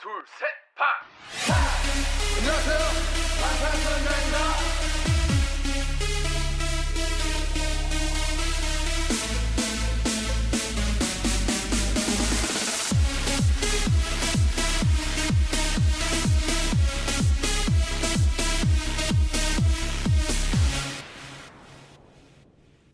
둘, 셋, 파! 안녕하세요. 방탄소년단입니다.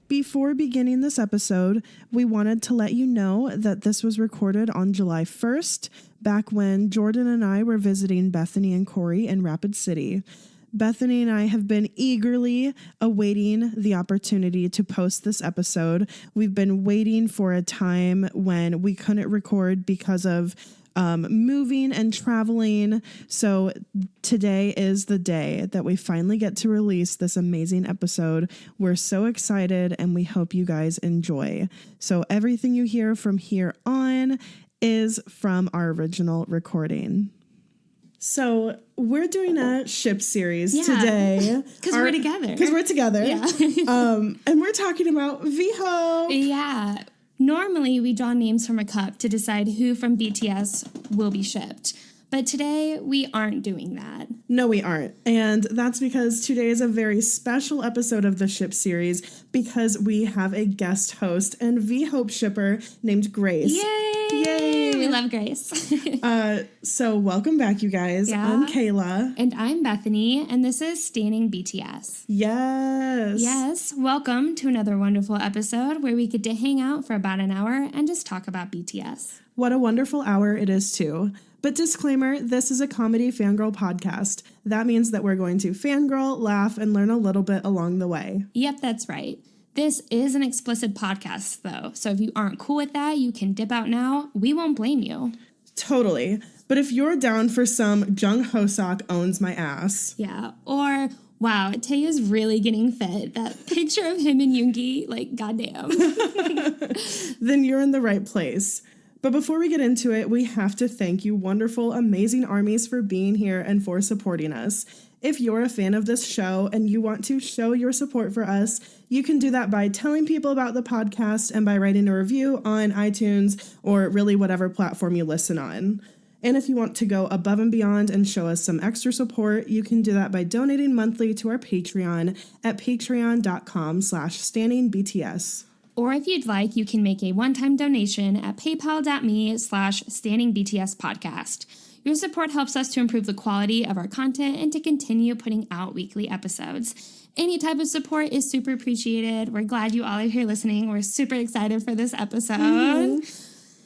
Before beginning this episode, we wanted to let you know that this was recorded on July 1st, back when Jordan and I were visiting Bethany and Corey in Rapid City. Bethany and I have been eagerly awaiting the opportunity to post this episode. We've been waiting for a time when we couldn't record because of moving and traveling. So today is the day that we finally get to release this amazing episode. We're so excited and we hope you guys enjoy. So everything you hear from here on is from our original recording. So we're doing a ship series today. Because we're together. Because we're together. Yeah. And we're talking about VHope. Yeah. Normally, we draw names from a cup to decide who from BTS will be shipped. But today, we aren't doing that. No, we aren't. And that's because today is a very special episode of the Ship series because we have a guest host and VHope shipper named Grace. Yay! Yay! We love Grace. So welcome back, you guys. Yeah. I'm Kayla. And I'm Bethany, and this is Standing BTS. Yes. Yes, welcome to another wonderful episode where we get to hang out for about an hour and just talk about BTS. What a wonderful hour it is, too. But disclaimer, this is a comedy fangirl podcast. That means that we're going to fangirl, laugh, and learn a little bit along the way. Yep, that's right. This is an explicit podcast, though, so if you aren't cool with that, you can dip out now. We won't blame you. Totally. But if you're down for some Jung Ho-sok owns my ass. Yeah, or, wow, Taeya's really getting fit. That picture of him and Yoongi, like, goddamn. Then you're in the right place. But before we get into it, we have to thank you wonderful, amazing armies for being here and for supporting us. If you're a fan of this show and you want to show your support for us, you can do that by telling people about the podcast and by writing a review on iTunes or really whatever platform you listen on. And if you want to go above and beyond and show us some extra support, you can do that by donating monthly to our Patreon at patreon.com/standingbts. Or if you'd like, you can make a one-time donation at paypal.me/standingbtspodcast. Your support helps us to improve the quality of our content and to continue putting out weekly episodes. Any type of support is super appreciated. We're glad you all are here listening. We're super excited for this episode. Mm-hmm.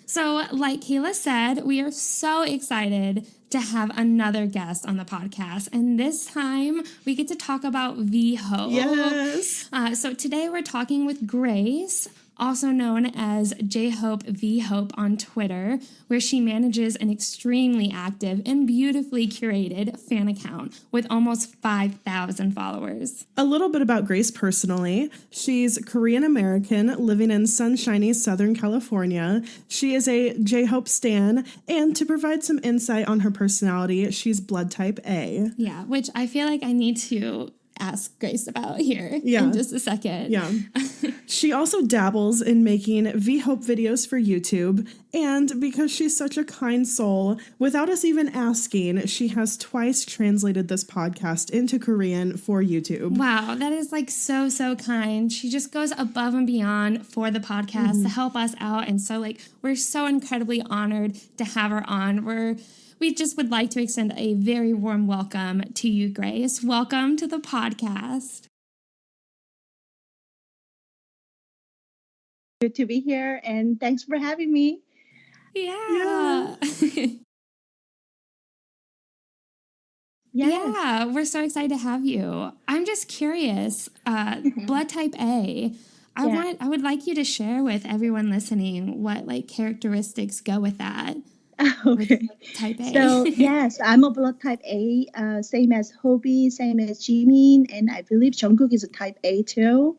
So, like Kayla said, we are so excited to have another guest on the podcast. And this time, we get to talk about VHope. Yes. So today we're talking with Grace, also known as JHope VHope on Twitter, where she manages an extremely active and beautifully curated fan account with almost 5,000 followers. A little bit about Grace personally. She's Korean-American living in sunshiny Southern California. She is a JHope stan, and to provide some insight on her personality, she's blood type A. Yeah, which I feel like I need to ask Grace about here in just a second. Yeah. She also dabbles in making VHope videos for YouTube, and because she's such a kind soul, without us even asking, she has twice translated this podcast into Korean for YouTube. Wow, that is like so kind. She just goes above and beyond for the podcast to help us out, and so like we're so incredibly honored to have her on. We just would like to extend a very warm welcome to you, Grace. Welcome to the podcast. Good to be here, and thanks for having me. Yeah. Yeah, we're so excited to have you. I'm just curious, blood type A. I would like you to share with everyone listening what like characteristics go with that. Okay. Type A. So, yes, I'm a blood type A, same as Hobie, same as Jimin, and I believe Jungkook is a type A too.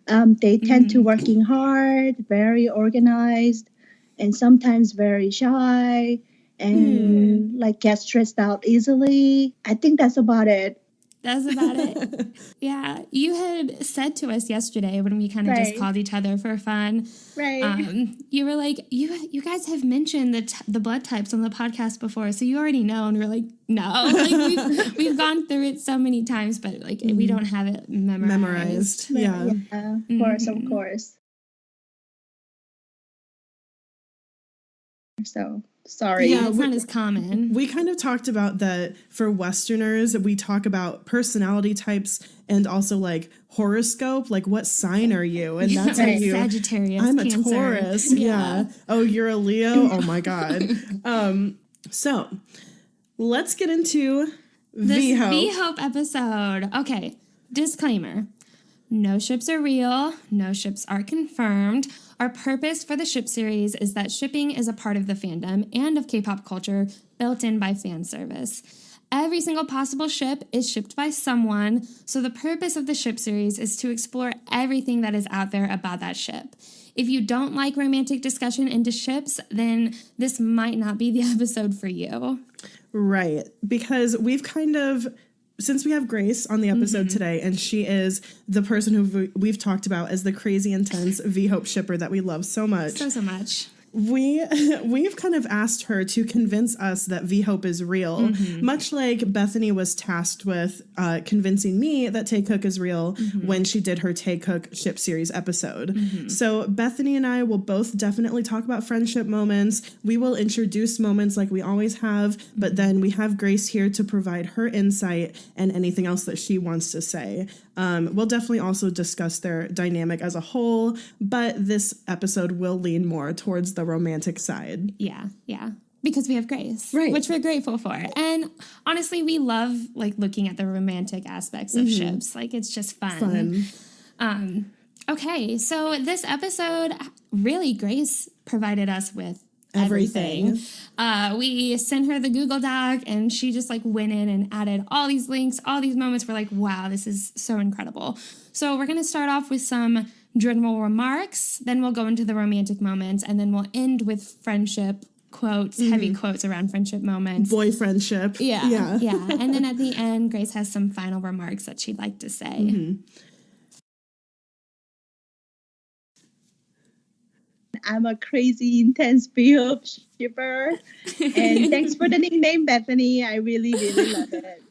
They tend to working hard, very organized, and sometimes very shy, and like get stressed out easily. I think that's about it. That's about it. Yeah. You had said to us yesterday when we kind of just called each other for fun. Right. You were like, you guys have mentioned the blood types on the podcast before, so you already know. And we're like, no. Like we've gone through it so many times, but like we don't have it memorized. Yeah. Of course. So sorry. Yeah, it's not as common. We kind of talked about that for Westerners. We talk about personality types and also like horoscope, like what sign are you? And that's how you. Sagittarius. I'm Cancer. a Taurus. Yeah. Oh, you're a Leo. Oh my God. So let's get into this VHope. VHope episode. Okay. Disclaimer. No ships are real. No ships are confirmed. Our purpose for the ship series is that shipping is a part of the fandom and of K-pop culture built in by fan service. Every single possible ship is shipped by someone, so the purpose of the ship series is to explore everything that is out there about that ship. If you don't like romantic discussion into ships, then this might not be the episode for you. Right. Because we've kind of... Since we have Grace on the episode today, and she is the person who we've talked about as the crazy intense VHope shipper that we love so much. So much. We've kind of asked her to convince us that VHope is real, much like Bethany was tasked with convincing me that Taekook is real when she did her Taekook ship series episode. So Bethany and I will both definitely talk about friendship moments. We will introduce moments like we always have, but then we have Grace here to provide her insight and anything else that she wants to say. We'll definitely also discuss their dynamic as a whole, but this episode will lean more towards the romantic side. Yeah. Because we have Grace, right? Which we're grateful for. And honestly, we love like looking at the romantic aspects of ships. Like it's just fun. Okay, so this episode, really, Grace provided us with everything. We sent her the Google Doc and she just like went in and added all these links, all these moments. We're like, wow, this is so incredible. So we're going to start off with some general remarks, then we'll go into the romantic moments, and then we'll end with friendship quotes, heavy quotes around friendship moments. Boyfriendship. Yeah. And then at the end, Grace has some final remarks that she'd like to say. I'm a crazy, intense VHope shipper. And thanks for the nickname, Bethany. I really, really love it.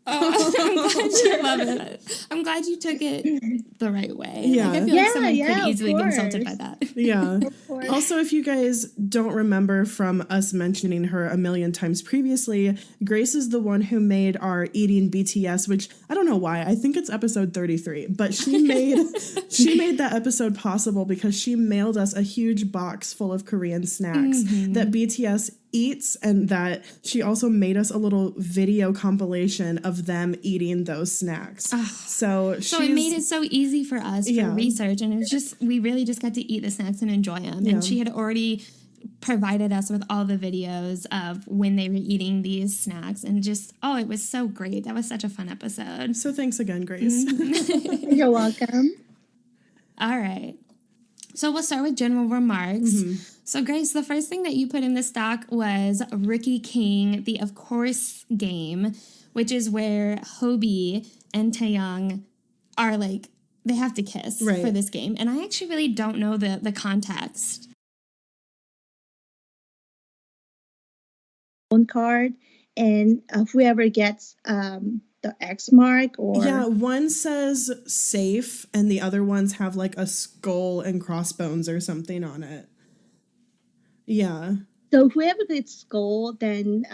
Oh, I'm glad you love it. I'm glad you took it the right way. Yeah. Like, I feel like someone could easily be insulted by that. Yeah. Also, if you guys don't remember from us mentioning her a million times previously, Grace is the one who made our Eating BTS, which I don't know why. I think it's episode 33, but she made that episode possible because she mailed us a huge box full of Korean snacks that BTS eats, and that she also made us a little video compilation of them eating those snacks. So it made it so easy for us for research, and it was just, we really just got to eat the snacks and enjoy them. And she had already provided us with all the videos of when they were eating these snacks, and just, it was so great. That was such a fun episode. So thanks again, Grace. You're welcome. All right. So we'll start with general remarks. So Grace, the first thing that you put in this doc was Rookie King, the Of Course game, which is where Hobie and Taeyong are like, they have to kiss for this game. And I actually really don't know the context. Own card, and whoever gets the X mark, or one says safe and the other ones have like a skull and crossbones or something on it. So whoever gets skull, then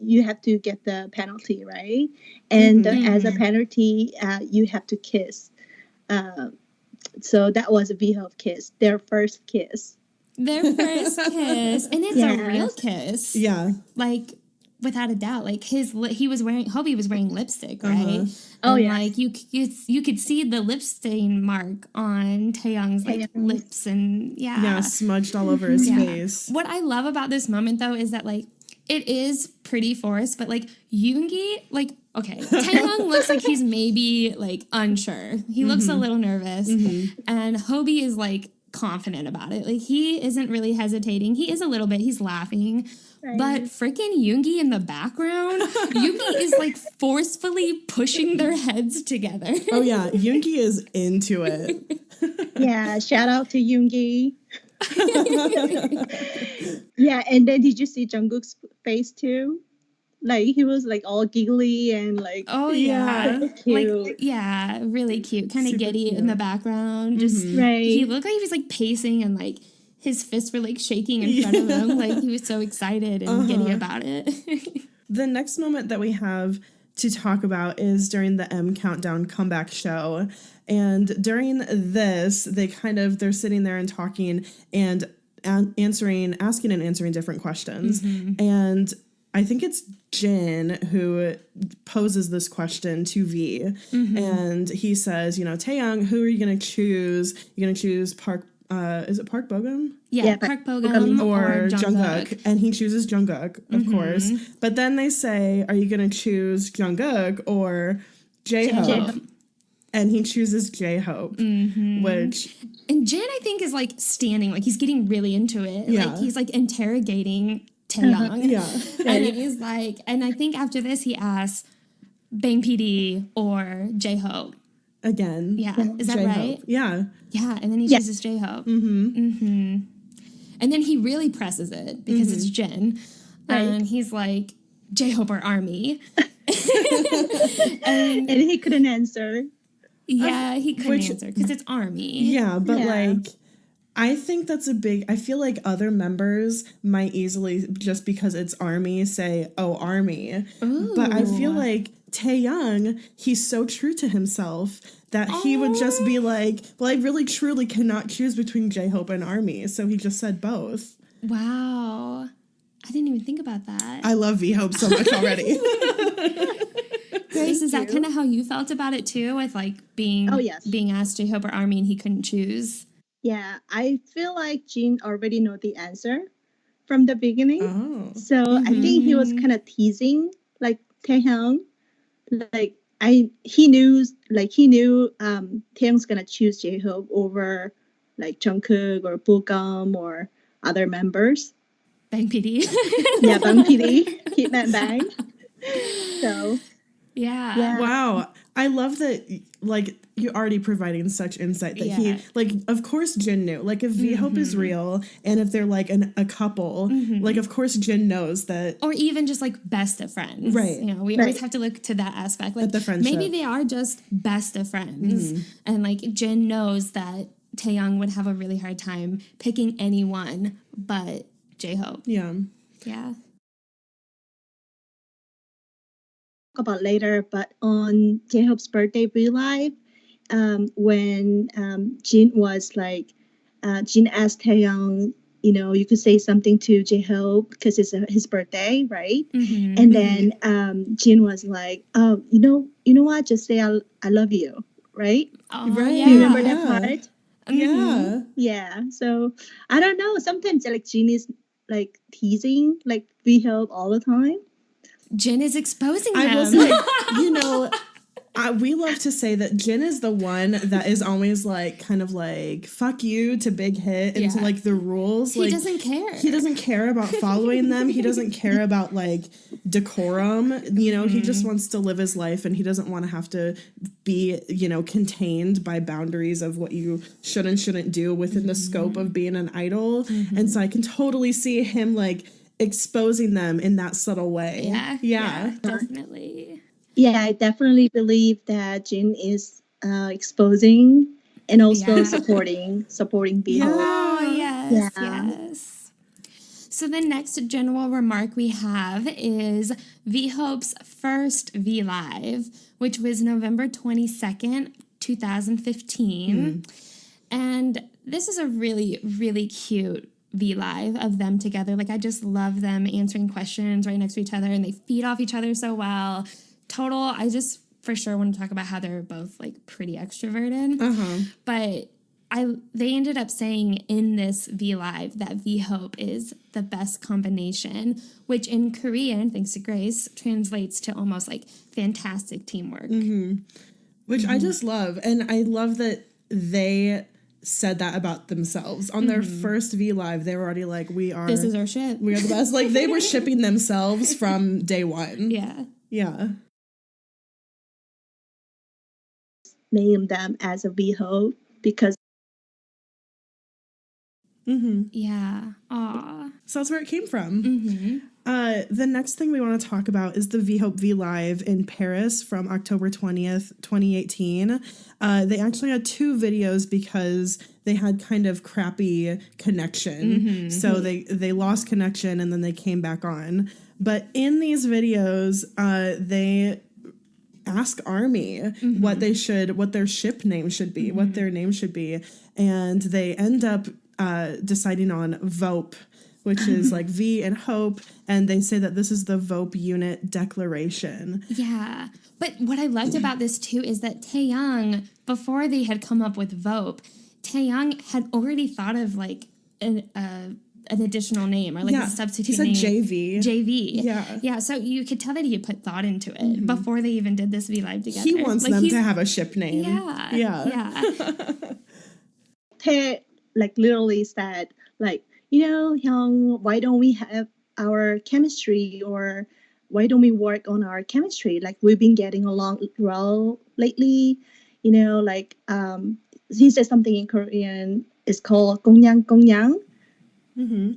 you have to get the penalty, right? And as a penalty, you have to kiss. So that was a VHope kiss, their first kiss. Their first kiss, and it's a real kiss. Yeah, like without a doubt. Like Hobie was wearing lipstick, right? Like you could see the lip stain mark on Taeyong's like lips, and smudged all over his face. What I love about this moment though is that like it is pretty forced, but like Yoongi, like okay, Taeyong looks like he's maybe like unsure. He looks a little nervous, and Hobie is like confident about it. Like he isn't really hesitating. He is a little bit. He's laughing, But freaking Yoongi in the background, Yoongi is like forcefully pushing their heads together. Oh yeah, Yoongi is into it. Yeah, shout out to Yoongi. Yeah, and then did you see Jungkook's face too? Like he was like all giggly and like Oh yeah, cute. like yeah, really cute, kind of Super giddy cute. in the background. Just Right. he looked like he was like pacing and like his fists were like shaking in front of him, like he was so excited and giddy about it. The next moment that we have to talk about is during the M Countdown comeback show. And during this, they're sitting there and talking and asking and answering different questions. And I think it's Jin who poses this question to V. And he says, Taeyang, who are you going to choose? You're going to choose Park, is it Park Bogum? Yeah, Park Bogum Or Jungkook. And he chooses Jungkook, of course. But then they say, are you going to choose Jungkook or J-Hope? And he chooses J-Hope, which... And Jin, I think, is like standing, like he's getting really into it. Yeah. Like he's like interrogating Taeyang. Yeah. And he's like, and I think after this he asks Bang PD or J-Hope. Again. Yeah. Is that J-Hope. right? Yeah. Yeah. And then he chooses J-Hope. And then he really presses it because it's Jin. And he's like, J-Hope or Army. And he couldn't answer. Yeah, he couldn't answer because it's Army. Yeah, but like, I think that's I feel like other members might easily, just because it's Army, say, oh, Army. Ooh. But I feel like Taeyang, he's so true to himself that he would just be like, well, I really truly cannot choose between J-Hope and Army. So he just said both. Wow. I didn't even think about that. I love VHope so much already. Grace, is that kind of how you felt about it too, with like being asked J-Hope or Army and he couldn't choose? Yeah, I feel like Jin already know the answer from the beginning. Oh. So I think he was kind of teasing like Taehyung. Like he knew Taehyung's gonna choose J-Hope over like Jungkook or Bogum or other members. Bang PD. Yeah, Bang PD. Keep that bang. So yeah. Wow. I love that, like, you're already providing such insight that he, like, of course Jin knew. Like, if VHope is real and if they're, like, a couple, like, of course Jin knows that. Or even just, like, best of friends. Right. You know, we always have to look to that aspect. Like, the friendship. maybe they are just best of friends. And, like, Jin knows that Taeyang would have a really hard time picking anyone but J-Hope. Yeah. Yeah. About later, but on J-Hope's birthday V-Live, when Jin was like, Jin asked Taeyang, you could say something to J-Hope because it's his birthday, right? And then Jin was like, oh, you know what? Just say I love you, right? Oh, right. Yeah. You remember that part? Yeah. Yeah. So I don't know. Sometimes like Jin is like teasing like VHope all the time. Jin is exposing them. I was like, we love to say that Jin is the one that is always like, kind of like, fuck you to Big Hit and to like the rules. He doesn't care. He doesn't care about following them. He doesn't care about like decorum. He just wants to live his life and he doesn't want to have to be, contained by boundaries of what you should and shouldn't do within the scope of being an idol. And so I can totally see him like exposing them in that subtle way. Yeah, definitely. Yeah, I definitely believe that Jin is exposing and also supporting VHope. Oh, yes. So the next general remark we have is VHope's first V Live, which was November 22nd, 2015. And this is a really, really cute V Live of them together. Like, I just love them answering questions right next to each other, and they feed off each other so well. I just for sure want to talk about how they're both like pretty extroverted. But they ended up saying in this V Live that VHope is the best combination, which in Korean, thanks to Grace, translates to almost like fantastic teamwork. Which I just love. And I love that they said that about themselves. On their first V Live, they were already like, This is our ship. We are the best. Like, they were shipping themselves from day one. Yeah. Yeah. Name them as a VHope because Yeah. Aw. So that's where it came from. Mm-hmm. The next thing we want to talk about is the VHope V Live in Paris from October 20th, 2018. They actually had 2 videos because they had kind of crappy connection. So they lost connection and then they came back on. But in these videos, they ask ARMY what their ship name should be, what their name should be. And they end up deciding on VHope, which is like V and Hope, and they say that this is the VHope unit declaration. Yeah. But what I loved about this too is that Taeyang, before they had come up with VHope, Taeyang had already thought of like an additional name or like a substitute name. He said JV. JV. Yeah. Yeah, so you could tell that he had put thought into it before they even did this V Live together. He wants them to have a ship name. Yeah. Yeah. Yeah. Tae like literally said like, Hyung, why don't we have our chemistry, or why don't we work on our chemistry? Like, we've been getting along well lately, like he said something in Korean. It's called gongyang gongyang.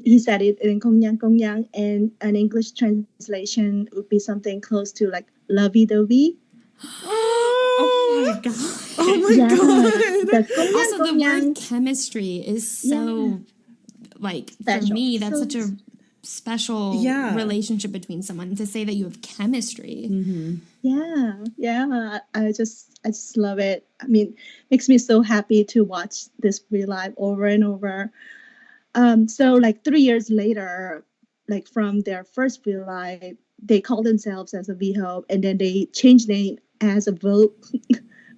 He said it in gongyang gongyang, and an English translation would be something close to like lovey-dovey. Oh my god. Oh my god. Also, the word chemistry is so like special. For me, that's such a special relationship between someone, to say that you have chemistry. I just love it. I mean, makes me so happy to watch this V Live over and over. So like 3 years later, like from their first V Live, they called themselves as a VHope, and then they changed name as a VHope.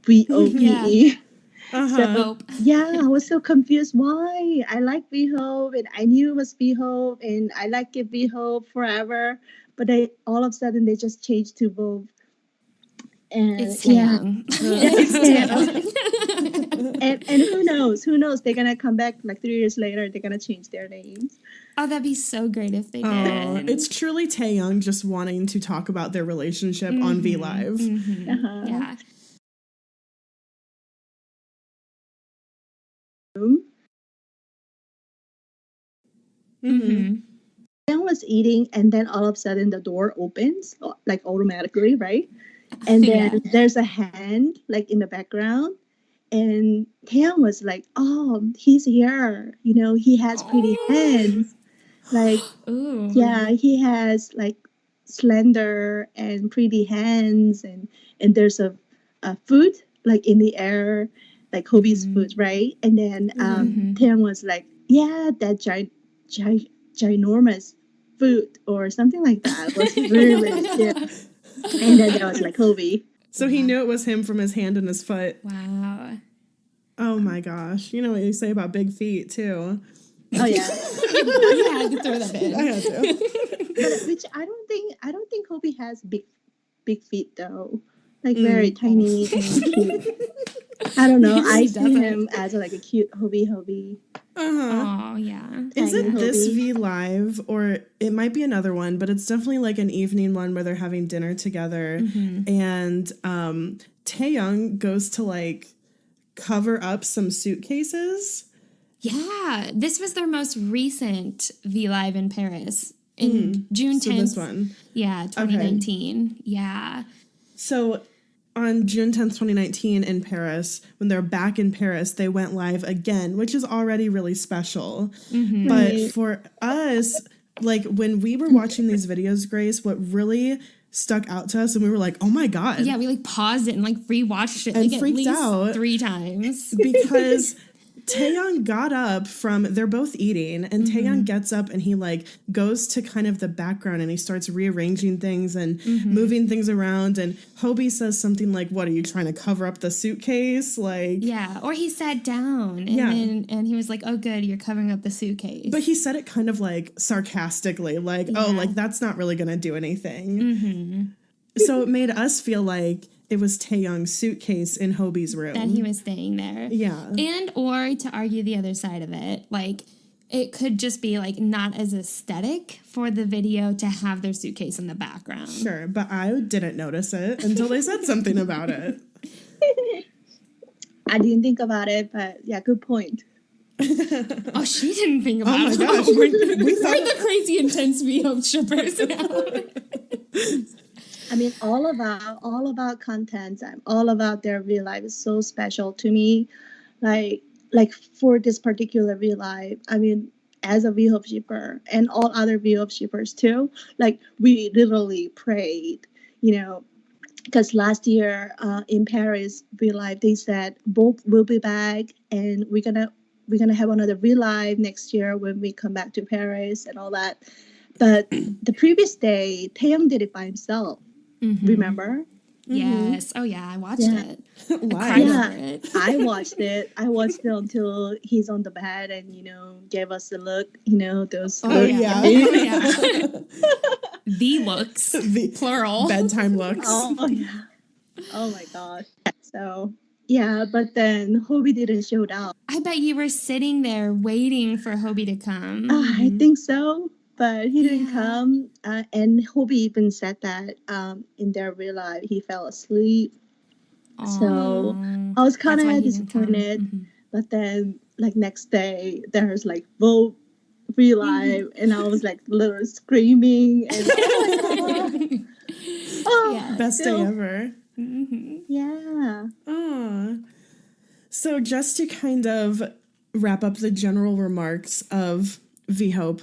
VOPE. So, I was so confused. Why? I like VHope, and I knew it was VHope, and I like it VHope forever. But all of a sudden, they just changed to VHope. And it's Taeyang. and who knows? They're gonna come back like 3 years later. They're gonna change their names. Oh, that'd be so great if they did. It's truly Taeyang just wanting to talk about their relationship on V Live. Yeah. I was eating, and then all of a sudden the door opens, like automatically, right? And then there's a hand like in the background, and Taeyang was like, "Oh, he's here. He has pretty hands. Like, he has like slender and pretty hands, and there's a food like in the air, like Hobie's food, right?" And then Taeyang was like, "Yeah, that ginormous food or something like that was really good." And then there was like Hobie. So he knew it was him from his hand and his foot. Wow. Oh my gosh. You know what you say about big feet too. Oh yeah. You had to throw that in. I had to. But, which I don't think Hobie has big feet though. Like very tiny and cute. I don't know. I see him as like a cute Hobie. Oh yeah. Is it this V Live, or it might be another one, but it's definitely like an evening one where they're having dinner together, and Taeyang goes to like cover up some suitcases. Yeah, this was their most recent V Live in Paris in June 10th. So this one. Yeah, 2019. Okay. Yeah. So on June 10th, 2019 in Paris, when they're back in Paris, they went live again, which is already really special. But for us, like when we were watching these videos, Grace, what really stuck out to us and we were like, oh my God. Yeah, we like paused it and like rewatched it and like freaked at least out 3 times. Because Taeyang got up they're both eating, and Taeyang gets up and he like goes to kind of the background and he starts rearranging things and moving things around, and Hobie says something like, "What, are you trying to cover up the suitcase?" Like, yeah, or he sat down and he was like, "Oh good, you're covering up the suitcase." But he said it kind of like sarcastically, like, "Oh, like that's not really gonna do anything." So it made us feel like it was Taeyoung's suitcase in Hobie's room. That he was staying there. Yeah. And or to argue the other side of it, like it could just be like not as aesthetic for the video to have their suitcase in the background. Sure, but I didn't notice it until they said something about it. I didn't think about it, but yeah, good point. Oh, she didn't think about it. Oh my gosh. We're the crazy intense VHope shippers now. I mean, all about content. I'm all about their real life. It's so special to me. Like for this particular real life, I mean, as a VHope shipper and all other VHope shippers too, like we literally prayed, because last year in Paris real life, they said both will be back and we're gonna have another real life next year when we come back to Paris and all that. But the previous day, Taeyong did it by himself. Mm-hmm. Remember? Yes. Oh yeah, I watched it. Why? I watched it. I watched it until he's on the bed and gave us the look. Those. Oh yeah. The looks, plural. Bedtime looks. Oh yeah. Oh my gosh. So yeah, but then Hobie didn't show up. I bet you were sitting there waiting for Hobie to come. I think so. But he didn't come, and Hobie even said that in their real life he fell asleep. Aww. So I was kind of disappointed. Mm-hmm. But then, like next day, there's like VHope real life, and I was like literally screaming and best day ever. Mm-hmm. Yeah. So just to kind of wrap up the general remarks of VHope,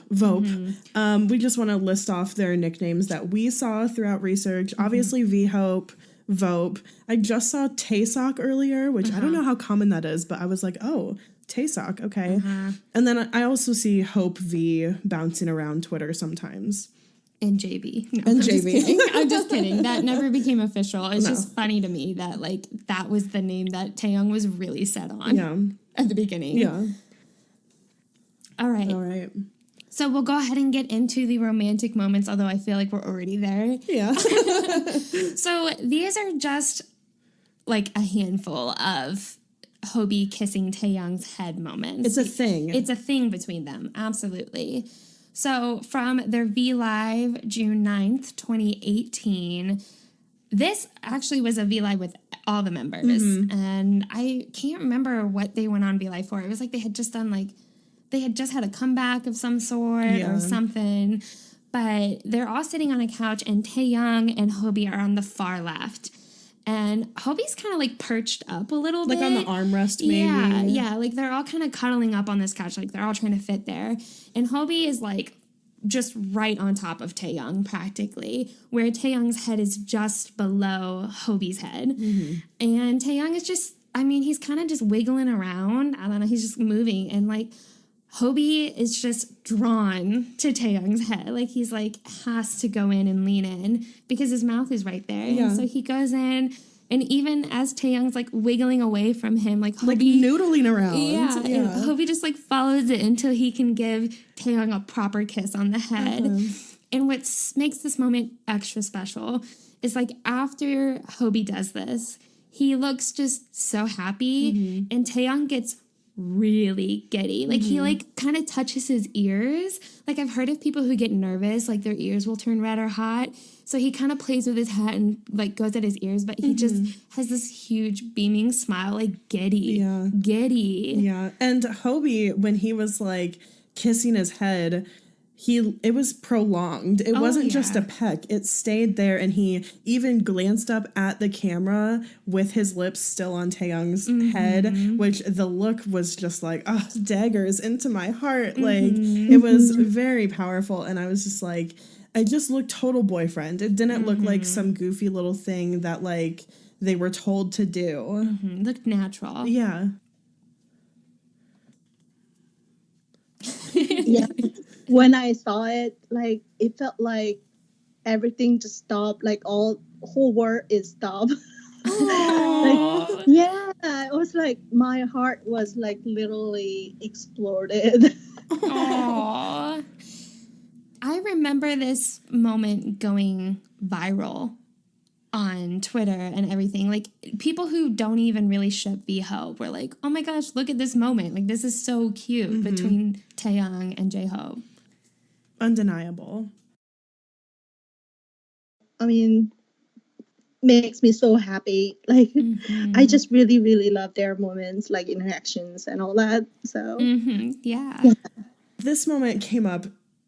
we just want to list off their nicknames that we saw throughout research. Obviously, VHope, VHope. I just saw Taeseok earlier, which I don't know how common that is, but I was like, oh, Taeseok, okay. And then I also see Hope V bouncing around Twitter sometimes. And JB. No, and JB. I'm just kidding. That never became official. It's just funny to me that like that was the name that Taeyong was really set on at the beginning. Yeah. All right. So we'll go ahead and get into the romantic moments, although I feel like we're already there. Yeah. So these are just like a handful of Hobie kissing Taeyong's head moments. It's a thing. It's a thing between them. Absolutely. So from their V Live, June 9th, 2018, this actually was a V Live with all the members. Mm-hmm. And I can't remember what they went on V Live for. It was like they had just had a comeback of some sort or something. But they're all sitting on a couch, and Taeyong and Hobie are on the far left. And Hobie's kind of like perched up a little bit. Like on the armrest, maybe. Yeah. Like they're all kind of cuddling up on this couch. Like they're all trying to fit there. And Hobie is like just right on top of Taeyong practically, where Taeyong's head is just below Hobie's head. Mm-hmm. And Taeyong is just, he's kind of just wiggling around. I don't know. He's just moving. And like Hobie is just drawn to Taeyong's head. Like he's like has to go in and lean in because his mouth is right there. Yeah. And so he goes in, and even as Taeyong's like wiggling away from him, like Hobie, like noodling around. Yeah. And Hobie just like follows it until he can give Taeyong a proper kiss on the head. And what makes this moment extra special is like after Hobie does this, he looks just so happy, and Taeyong gets really giddy. Like he like kind of touches his ears. Like I've heard of people who get nervous, like their ears will turn red or hot. So he kind of plays with his head and like goes at his ears, but he just has this huge beaming smile, like giddy. Yeah. Giddy. Yeah. And Hobie, when he was like kissing his head, it was prolonged. It wasn't just a peck. It stayed there, and he even glanced up at the camera with his lips still on Taeyong's head, which the look was just like, daggers into my heart. Like, it was very powerful, and I was just like, it just looked total boyfriend. It didn't look like some goofy little thing that, like, they were told to do. It looked natural. Yeah. Yeah. When I saw it, like, it felt like everything just stopped. Like, whole world is stopped. Like, yeah, it was like my heart was like literally exploded. Aww. I remember this moment going viral on Twitter and everything. Like, people who don't even really ship VHope were like, oh my gosh, look at this moment. Like, this is so cute between Taehyung and J-Hope. Undeniable. I mean, makes me so happy. Like, I just really, really love their moments, like interactions and all that. So, Yeah. This moment came up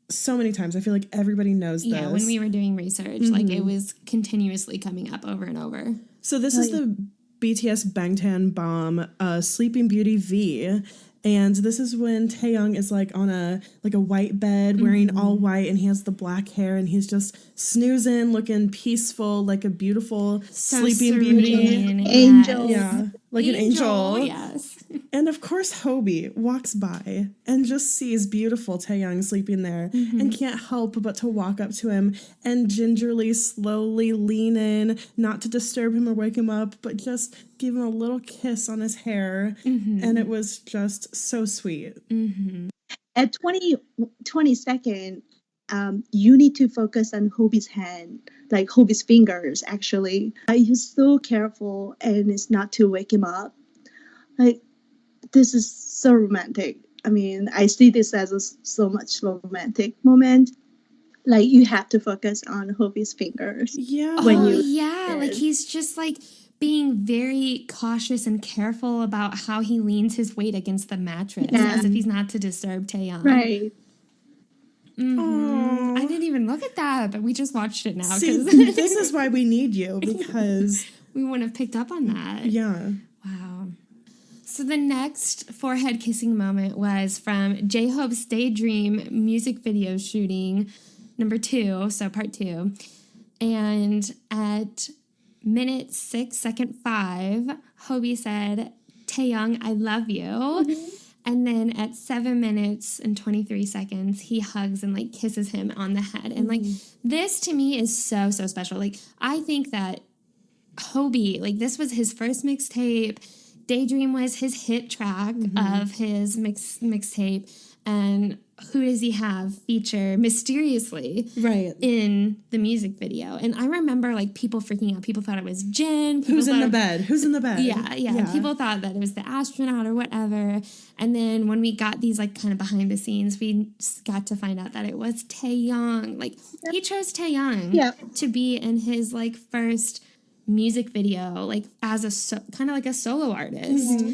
so many times. I feel like everybody knows this. Yeah, when we were doing research, like it was continuously coming up over and over. So this is the BTS Bangtan bomb, Sleeping Beauty V. And this is when Taehyung is like on a white bed wearing all white, and he has the black hair, and he's just snoozing, looking peaceful, like a beautiful sleeping beauty. Angel. Yeah, like an angel. Yes. And of course, Hobie walks by and just sees beautiful Taehyung sleeping there and can't help but to walk up to him and gingerly, slowly lean in, not to disturb him or wake him up, but just give him a little kiss on his hair. And it was just so sweet. At 20 seconds, you need to focus on Hobie's hand, like Hobie's fingers, actually. He's so careful, and it's not to wake him up. Like, this is so romantic. I mean, I see this as so much romantic moment. Like, you have to focus on Hobie's fingers. Yeah. Like he's just like being very cautious and careful about how he leans his weight against the mattress, as if he's not to disturb Taehyung. Right. I didn't even look at that, but we just watched it now. See, this is why we need you, because we wouldn't have picked up on that. Yeah. Wow. So the next forehead kissing moment was from J-Hope's Daydream music video shooting, number 2, so part 2. And at minute 6, second 5, Hobie said, Taehyung, I love you. And then at 7 minutes and 23 seconds, he hugs and like kisses him on the head. And like, this to me is so, so special. Like, I think that Hobie, like, this was his first mixtape. Daydream was his hit track of his mixtape. And who does he have feature mysteriously in the music video? And I remember like people freaking out. People thought it was Jin. Who's in the bed? Who's in the bed? Yeah. People thought that it was the astronaut or whatever. And then when we got these like kind of behind the scenes, we got to find out that it was Taehyung. Like, he chose Taehyung to be in his like first music video, like as a kind of like a solo artist.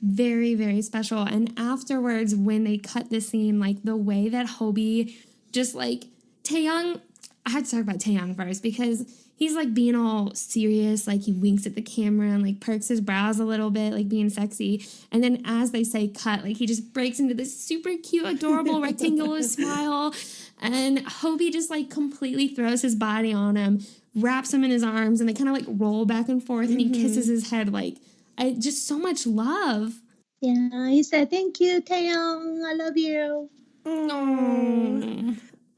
Very, very special. And afterwards, when they cut the scene, like the way that Hobie just like Taehyung, I had to talk about Taehyung first because he's like being all serious, like he winks at the camera and like perks his brows a little bit, like being sexy. And then as they say cut, like he just breaks into this super cute, adorable rectangular smile. And Hobie just like completely throws his body on him, wraps him in his arms, and they kind of like roll back and forth, and he kisses his head like, just so much love. Yeah, he said, thank you, Taehyung. I love you.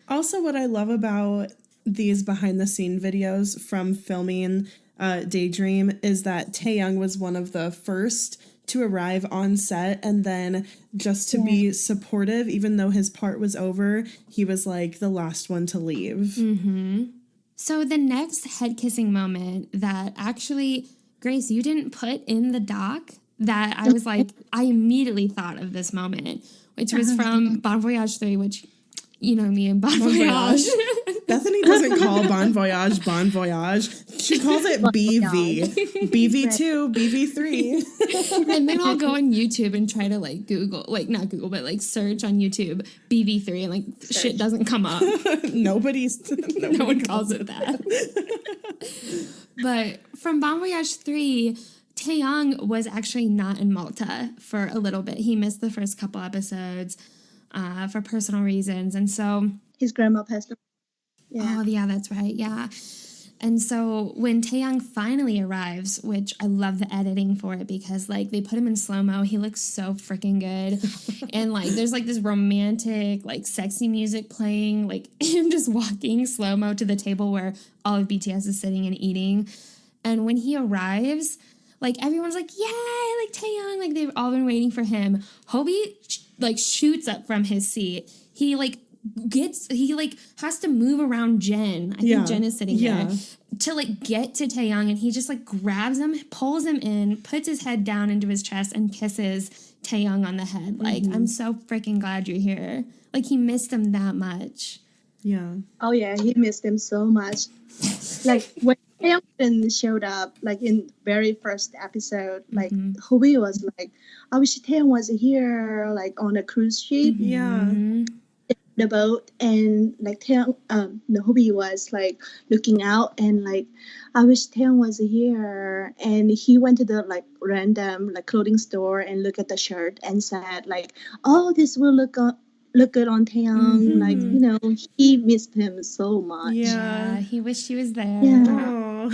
Also, what I love about these behind-the-scene videos from filming Daydream is that Taehyung was one of the first to arrive on set, and then just to be supportive, even though his part was over, he was like the last one to leave. So the next head-kissing moment that actually, Grace, you didn't put in the doc, that I was like, I immediately thought of this moment, which was from Bon Voyage 3, which, you know me and Bon Voyage. Bethany doesn't call Bon Voyage Bon Voyage. She calls it BV. BV2, BV3. And then I'll go on YouTube and try to like Google, like not Google, but like search on YouTube BV3, and like shit doesn't come up. No one calls it that. But from Bon Voyage 3, Taehyung was actually not in Malta for a little bit. He missed the first couple episodes for personal reasons. And so his grandma passed away. Yeah. Oh, yeah, that's right. Yeah. And so when Taehyung finally arrives, which I love the editing for it because like they put him in slow-mo, he looks so freaking good. And like there's like this romantic, like sexy music playing, like him just walking slow-mo to the table where all of BTS is sitting and eating. And when he arrives, like everyone's like, yay, like Taehyung, like they've all been waiting for him. Hobie like shoots up from his seat. He like has to move around Jen. I think Jen is sitting there to like get to Taehyung, and he just like grabs him, pulls him in, puts his head down into his chest, and kisses Taehyung on the head. Like, I'm so freaking glad you're here. Like, he missed him that much. Yeah. Oh yeah, he missed him so much. Like when Taehyung showed up, like in very first episode, like Hobi was like, "I wish Taehyung was here, like on a cruise ship, the boat," and like Taehyung, the Hobi was like looking out and like, "I wish Taehyung was here," and he went to the like random like clothing store and looked at the shirt and said like, "Oh, this will look good on Taehyung." Like, you know, he missed him so much. Yeah, he wished he was there. Yeah.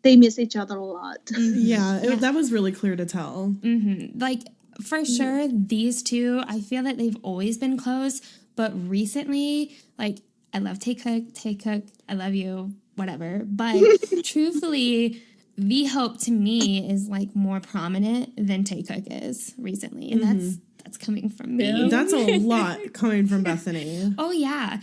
They miss each other a lot. That was really clear to tell. Like, for sure, these two, I feel that they've always been close, but recently, like, I love Taekook, I love you, whatever. But truthfully, VHope to me is like more prominent than Taekook is recently, and that's coming from me. That's a lot coming from Bethany. Oh yeah,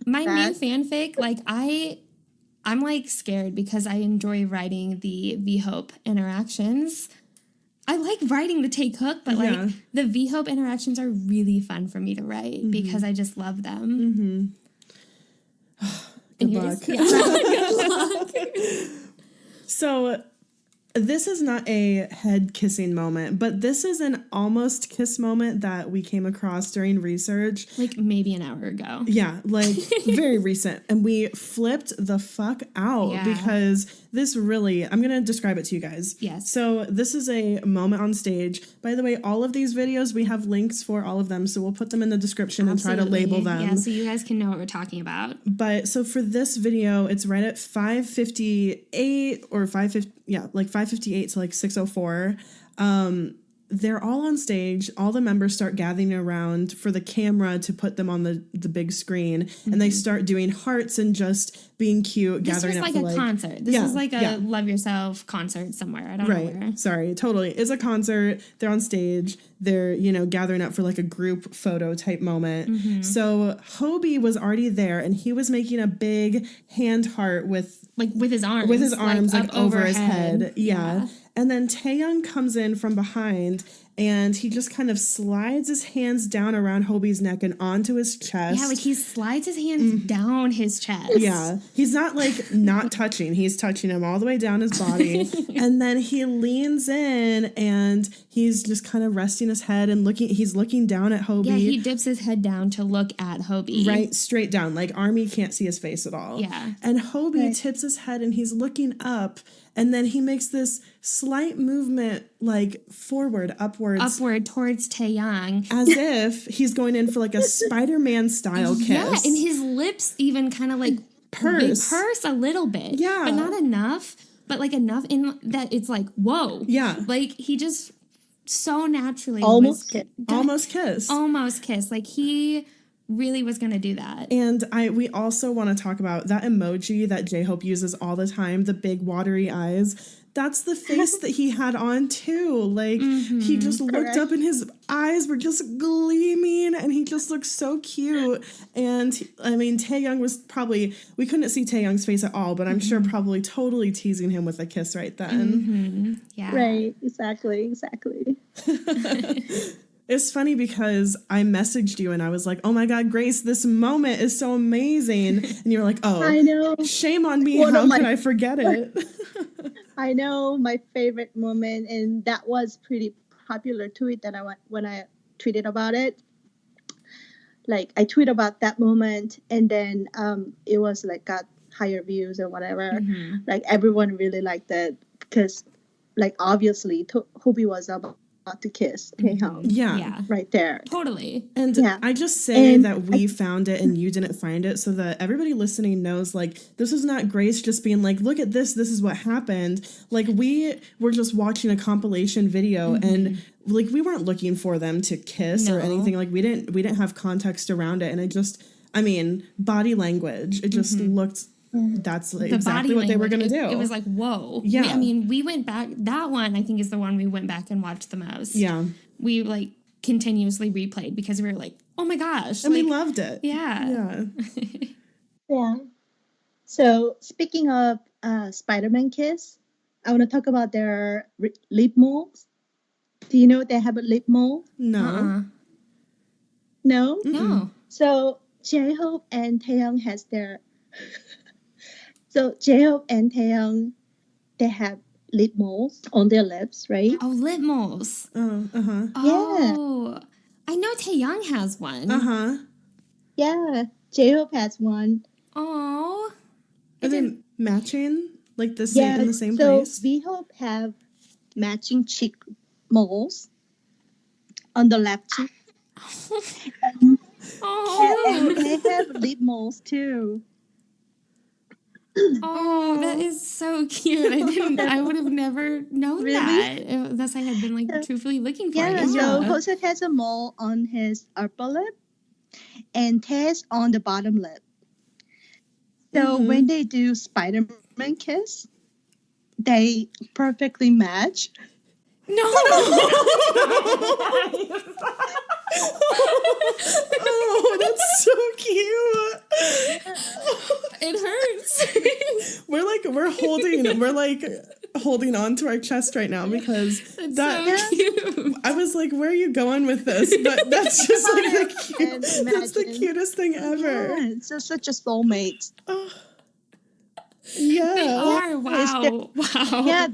my new fanfic, like I'm like scared because I enjoy writing the VHope interactions. I like writing the Taekook, but like the VHope interactions are really fun for me to write because I just love them. Good luck. Good luck. So this is not a head kissing moment, but this is an almost kiss moment that we came across during research. Like maybe an hour ago. Yeah, like very recent. And we flipped the fuck out because this really, I'm going to describe it to you guys. Yes. So this is a moment on stage. By the way, all of these videos, we have links for all of them. So we'll put them in the description and try to label them. Yeah, so you guys can know what we're talking about. But so for this video, it's right at 5:58 or 5:50. Yeah, like 5:58 to like 6:04. They're all on stage. All the members start gathering around for the camera to put them on the big screen, and they start doing hearts and just being cute, gathering up for This was like a concert. This was like a Love Yourself concert somewhere. I don't know where. Sorry, totally. It's a concert. They're on stage. They're, you know, gathering up for like a group photo type moment. So Hobi was already there, and he was making a big hand heart with his arms. With his arms like over his head. Yeah. And then Taehyung comes in from behind, and he just kind of slides his hands down around Hobi's neck and onto his chest. Yeah, like he slides his hands down his chest. Yeah. He's not like not touching. He's touching him all the way down his body. And then he leans in, and he's just kind of resting his head and he's looking down at Hobi. Yeah, he dips his head down to look at Hobi. Right, straight down. Like Army can't see his face at all. Yeah. And Hobi tips his head, and he's looking up. And then he makes this slight movement, like upwards towards Taehyung. as if he's going in for like a Spider-Man style kiss. Yeah, and his lips even kind of like purse a little bit. Yeah. But not enough. But like enough in that it's like, whoa. Yeah. Like he just so naturally Almost kissed. Like he really was going to do that. And we also want to talk about that emoji that J-Hope uses all the time, the big watery eyes. That's the face that he had on too. Like he just looked up and his eyes were just gleaming, and he just looked so cute. And I mean, Taehyung was probably, we couldn't see Taehyung's face at all, but I'm sure probably totally teasing him with a kiss right then. Yeah. Right. Exactly. It's funny because I messaged you and I was like, oh my God, Grace, this moment is so amazing. And you're like, oh, I know. Shame on me. How could I forget it? I know, my favorite moment, and that was pretty popular tweet that when I tweeted about it. Like I tweeted about that moment, and then it was like got higher views or whatever. Like everyone really liked it because, like, obviously Hobi was about to kiss Taehyung. Yeah. Right there. Totally. And I just say that we found it and you didn't find it so that everybody listening knows, like, this is not Grace just being like, look at this is what happened. Like, we were just watching a compilation video and like we weren't looking for them to kiss or anything. Like we didn't have context around it, and it just, I mean, body language, it just looked, that's like exactly what they were going to do. It was like, whoa. Yeah. We went back. That one, I think, is the one we went back and watched the most. Yeah. We like continuously replayed because we were like, oh my gosh. And we loved it. Yeah. Yeah. So speaking of Spider-Man kiss, I want to talk about their lip molds. Do you know they have a lip mold? No. No? No. So J-Hope and Taeyong has their... So J-Hope and Taeyong, they have lip molds on their lips, right? Oh, lip molds. Uh-huh. Oh. I know Taeyong has one. Uh-huh. Yeah. J-Hope has one. Oh. Are they matching? Like the same in the same place? So VHope have matching cheek moles on the left cheek. And they have lip moles too. Oh, that is so cute. I would have never known that. Unless I had been like truthfully looking for it. Yeah, so Hoseok has a mole on his upper lip and Tess on the bottom lip. So when they do Spider-Man kiss, they perfectly match. No. Oh, that's so cute. It hurts. We're holding on to our chest right now because That's so cute. I was like, where are you going with this? But that's just like that's the cutest thing ever. Yeah, it's just such a soulmate. Oh. Yeah. They are. Wow. Wow. Yeah,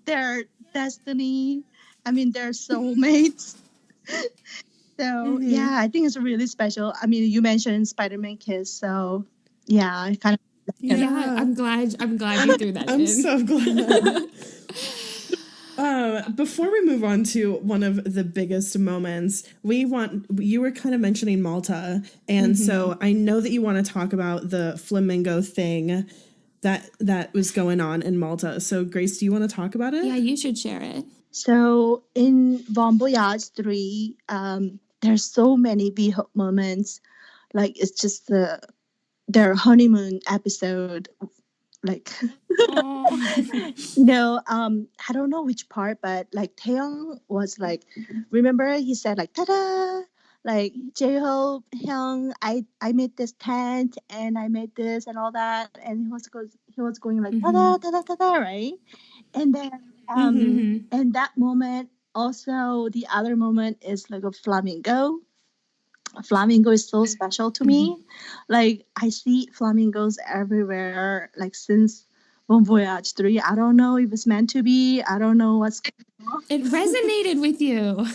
they're destiny. I mean, they're soulmates. So yeah, I think it's really special. I mean, you mentioned Spider-Man kiss, so yeah, I kind of. Yeah, I'm glad you threw that in. I'm so glad. Before we move on to one of the biggest moments, you were kind of mentioning Malta, and so I know that you want to talk about the flamingo thing that was going on in Malta. So Grace, do you want to talk about it? Yeah, you should share it. So in Bon Voyage 3, there's so many VHope moments. Like it's just their honeymoon episode. Like, I don't know which part, but like Taeyong was like, remember he said like, ta-da, like J-Hope, Hyung, I made this tent and I made this and all that, and he was going like ta-da, ta-da, ta-da, right? And then and that moment, also the other moment is like a flamingo. Flamingo is so special to me. Like I see flamingos everywhere, like since Bon Voyage 3. I don't know if it's meant to be. I don't know what's going on. It resonated with you.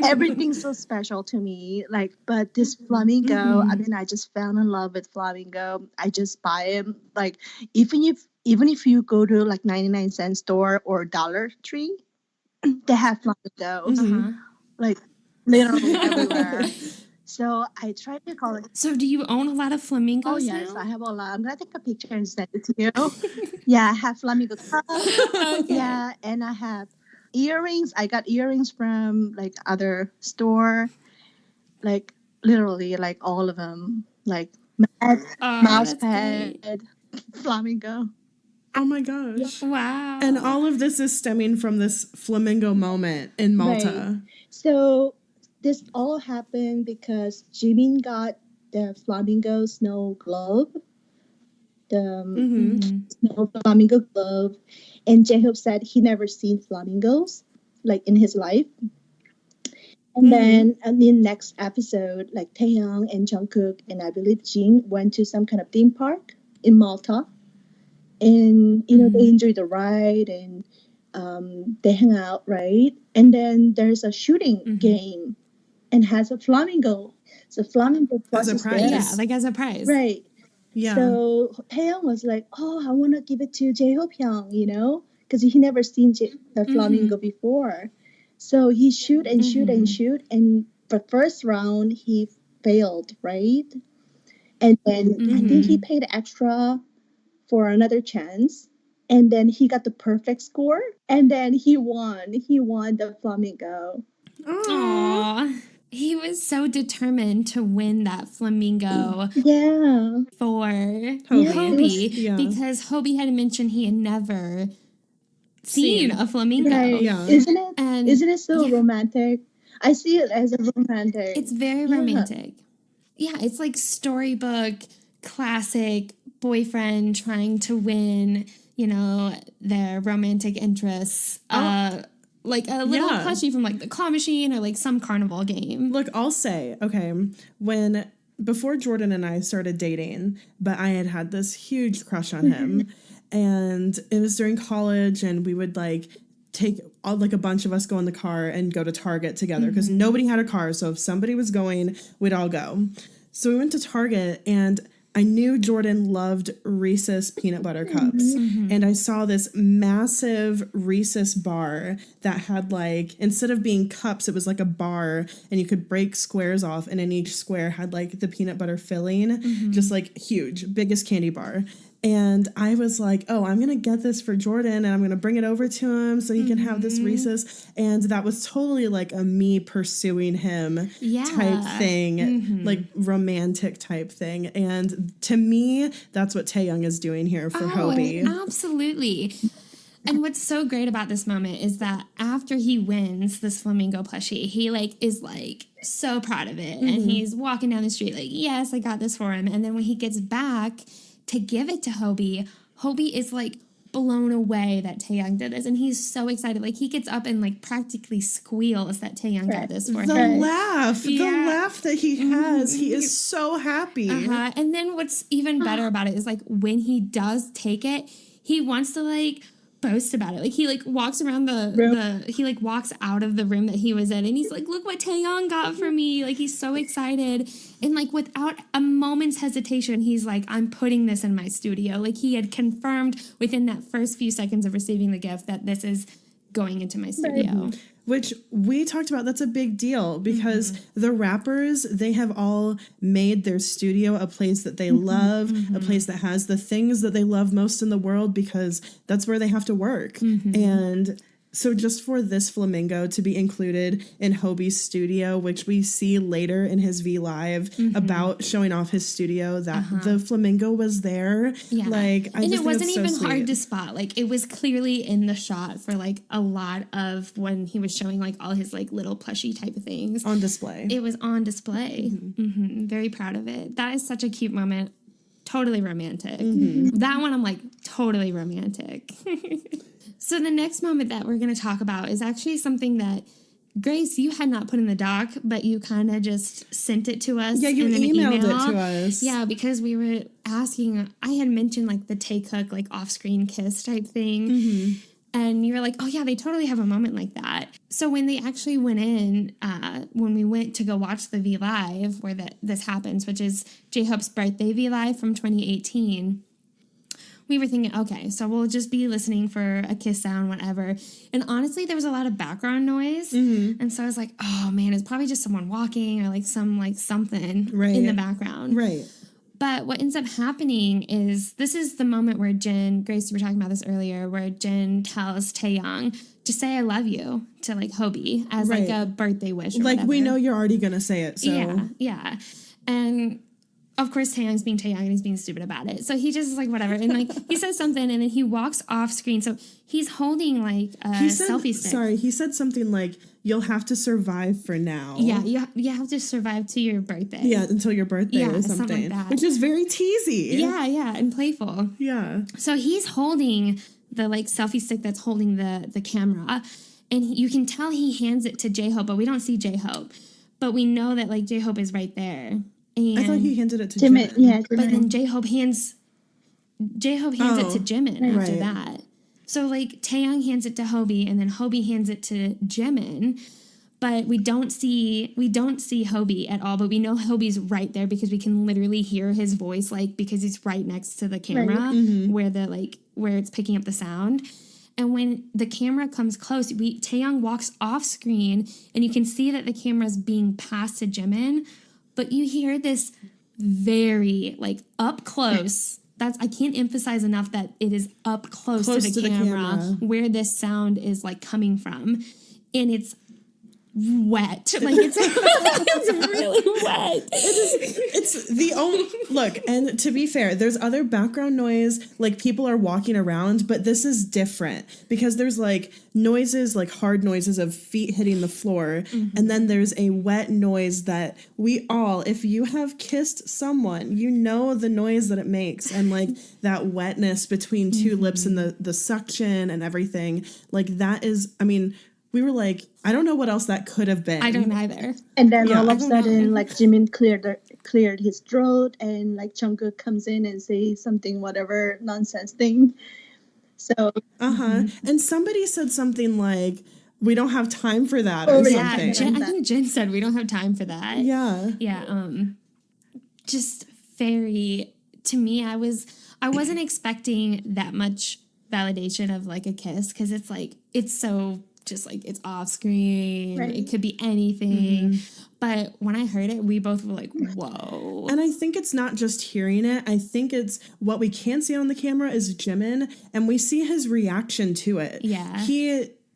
Everything's so special to me. Like, but this flamingo, I mean, I just fell in love with flamingo. I just buy him. Like, even if you go to like 99-cent store or Dollar Tree, they have flamingos. Like literally everywhere. So I tried to call it. So do you own a lot of flamingos? Oh yes, now? I have a lot. I'm gonna take a picture and send it to you. Yeah, I have flamingo cups. Okay. Yeah, and I have earrings. I got earrings from like other store, like literally like all of them, like mouse pad, flamingo. Oh my gosh. Wow. And all of this is stemming from this flamingo moment in Malta. Right. So this all happened because Jimin got the flamingo snow glove, the snow flamingo glove, and J-Hope said he never seen flamingos like in his life. And then in the next episode, like Taeyong and Jungkook and I believe Jin went to some kind of theme park in Malta, and they enjoyed the ride and they hang out, right? And then there's a shooting game. And has a flamingo. So flamingo as a prize. Yeah, like as a prize. Right. Yeah. So Taeyong was like, oh, I want to give it to J-Hope Hyung, because he never seen the flamingo before. So he shoot and shoot and shoot. And the first round, he failed, right? And then I think he paid extra for another chance. And then he got the perfect score. And then he won. He won the flamingo. Aww. He was so determined to win that flamingo for Hobie because Hobie had mentioned he had never seen a flamingo. Right. Yeah. Isn't it so romantic? I see it as a romantic. It's very romantic. Yeah, it's like storybook, classic boyfriend trying to win, you know, their romantic interests. Like a little plushie from like the claw machine or like some carnival game. Look, I'll say, okay, before Jordan and I started dating, but I had this huge crush on him. And it was during college, and we would like take a bunch of us go in the car and go to Target together because nobody had a car. So if somebody was going, we'd all go. So we went to Target, and I knew Jordan loved Reese's peanut butter cups. And I saw this massive Reese's bar that had like, instead of being cups, it was like a bar, and you could break squares off, and in each square had like the peanut butter filling, just like huge, biggest candy bar. And I was like, oh, I'm going to get this for Jordan, and I'm going to bring it over to him so he can have this Reese's. And that was totally like a me pursuing him type thing, like romantic type thing. And to me, that's what Taeyoung is doing here for Hobie. Absolutely. And what's so great about this moment is that after he wins this flamingo plushie, he like is like so proud of it. And he's walking down the street like, yes, I got this for him. And then when he gets back to give it to Hobie, Hobie is like blown away that Taeyoung did this, and he's so excited. Like he gets up and like practically squeals that Taeyoung did this for him. The laugh that he has, he is so happy. And then what's even better about it is like when he does take it, he wants to like boast about it. Like he like walks around he like walks out of the room that he was in, and he's like, look what Taeyoung got for me. Like he's so excited, and like without a moment's hesitation, he's like, I'm putting this in my studio. Like he had confirmed within that first few seconds of receiving the gift that this is going into my studio. Which we talked about, that's a big deal because the rappers, they have all made their studio a place that they love, a place that has the things that they love most in the world because that's where they have to work. And so just for this flamingo to be included in Hobie's studio, which we see later in his V Live about showing off his studio, that the flamingo was there. Yeah. Like, and it wasn't even hard to spot. Like it was clearly in the shot for like a lot of when he was showing like all his like little plushie type of things. On display. It was on display. Very proud of it. That is such a cute moment. Totally romantic. That one I'm like, totally romantic. So the next moment that we're going to talk about is actually something that, Grace, you had not put in the doc, but you kind of just sent it to us. Yeah, you emailed it to us. Yeah, because we were asking, I had mentioned like the Taekook like off-screen kiss type thing. And you were like, oh yeah, they totally have a moment like that. So when they actually went in, when we went to go watch the V Live where this happens, which is J-Hope's birthday V Live from 2018, we were thinking, okay, so we'll just be listening for a kiss sound, whatever. And honestly, there was a lot of background noise. And so I was like, oh man, it's probably just someone walking or like some like something in the background. Right. But what ends up happening is this is the moment where Grace, you were talking about this earlier, where Jin tells Taeyoung to say I love you to like Hobie as like a birthday wish or like whatever. We know you're already going to say it. So Yeah. And of course, Taeyoung's being Taeyoung and he's being stupid about it. So he just is like, whatever. And like, he says something and then he walks off screen. So he's holding like a selfie stick. Sorry, he said something like, you'll have to survive for now. Yeah, you have to survive to your birthday. Yeah, until your birthday or something. Like that. Which is very teasy. Yeah, and playful. Yeah. So he's holding the like selfie stick that's holding the camera. And you can tell he hands it to J-Hope, but we don't see J-Hope. But we know that like J-Hope is right there. And I thought he handed it to Jimin. Yeah, but then J-Hope hands it to Jimin after that. So like Taeyoung hands it to Hobie and then Hobie hands it to Jimin. But we don't see Hobie at all, but we know Hobie's right there because we can literally hear his voice like because he's right next to the camera where it's picking up the sound. And when the camera comes close, Taeyoung walks off screen and you can see that the camera's being passed to Jimin. But you hear this very, like, up close. I can't emphasize enough that it is up close to the camera where this sound is, like, coming from. And it's wet. Like it's, it's really wet. It's the only look, and to be fair, there's other background noise, like people are walking around, but this is different because there's like noises, like hard noises of feet hitting the floor, and then there's a wet noise that we all, if you have kissed someone, you know the noise that it makes, and like that wetness between two lips and the suction and everything, like that is, I mean, we were like, I don't know what else that could have been. I don't either. And then all I of a don't sudden, know. like Jimin cleared his throat, and like Jungkook comes in and says something, whatever nonsense thing. So And somebody said something like, "We don't have time for that," Oh, or yeah, something. I think Jen said we don't have time for that. Yeah. Yeah. Just very, to me, I wasn't expecting that much validation of like a kiss, because it's like, it's so just like, it's off screen. Right. It could be anything. But when I heard it, we both were like, whoa. And I think it's not just hearing it. I think it's what we can see on the camera is Jimin, and we see his reaction to it. Yeah.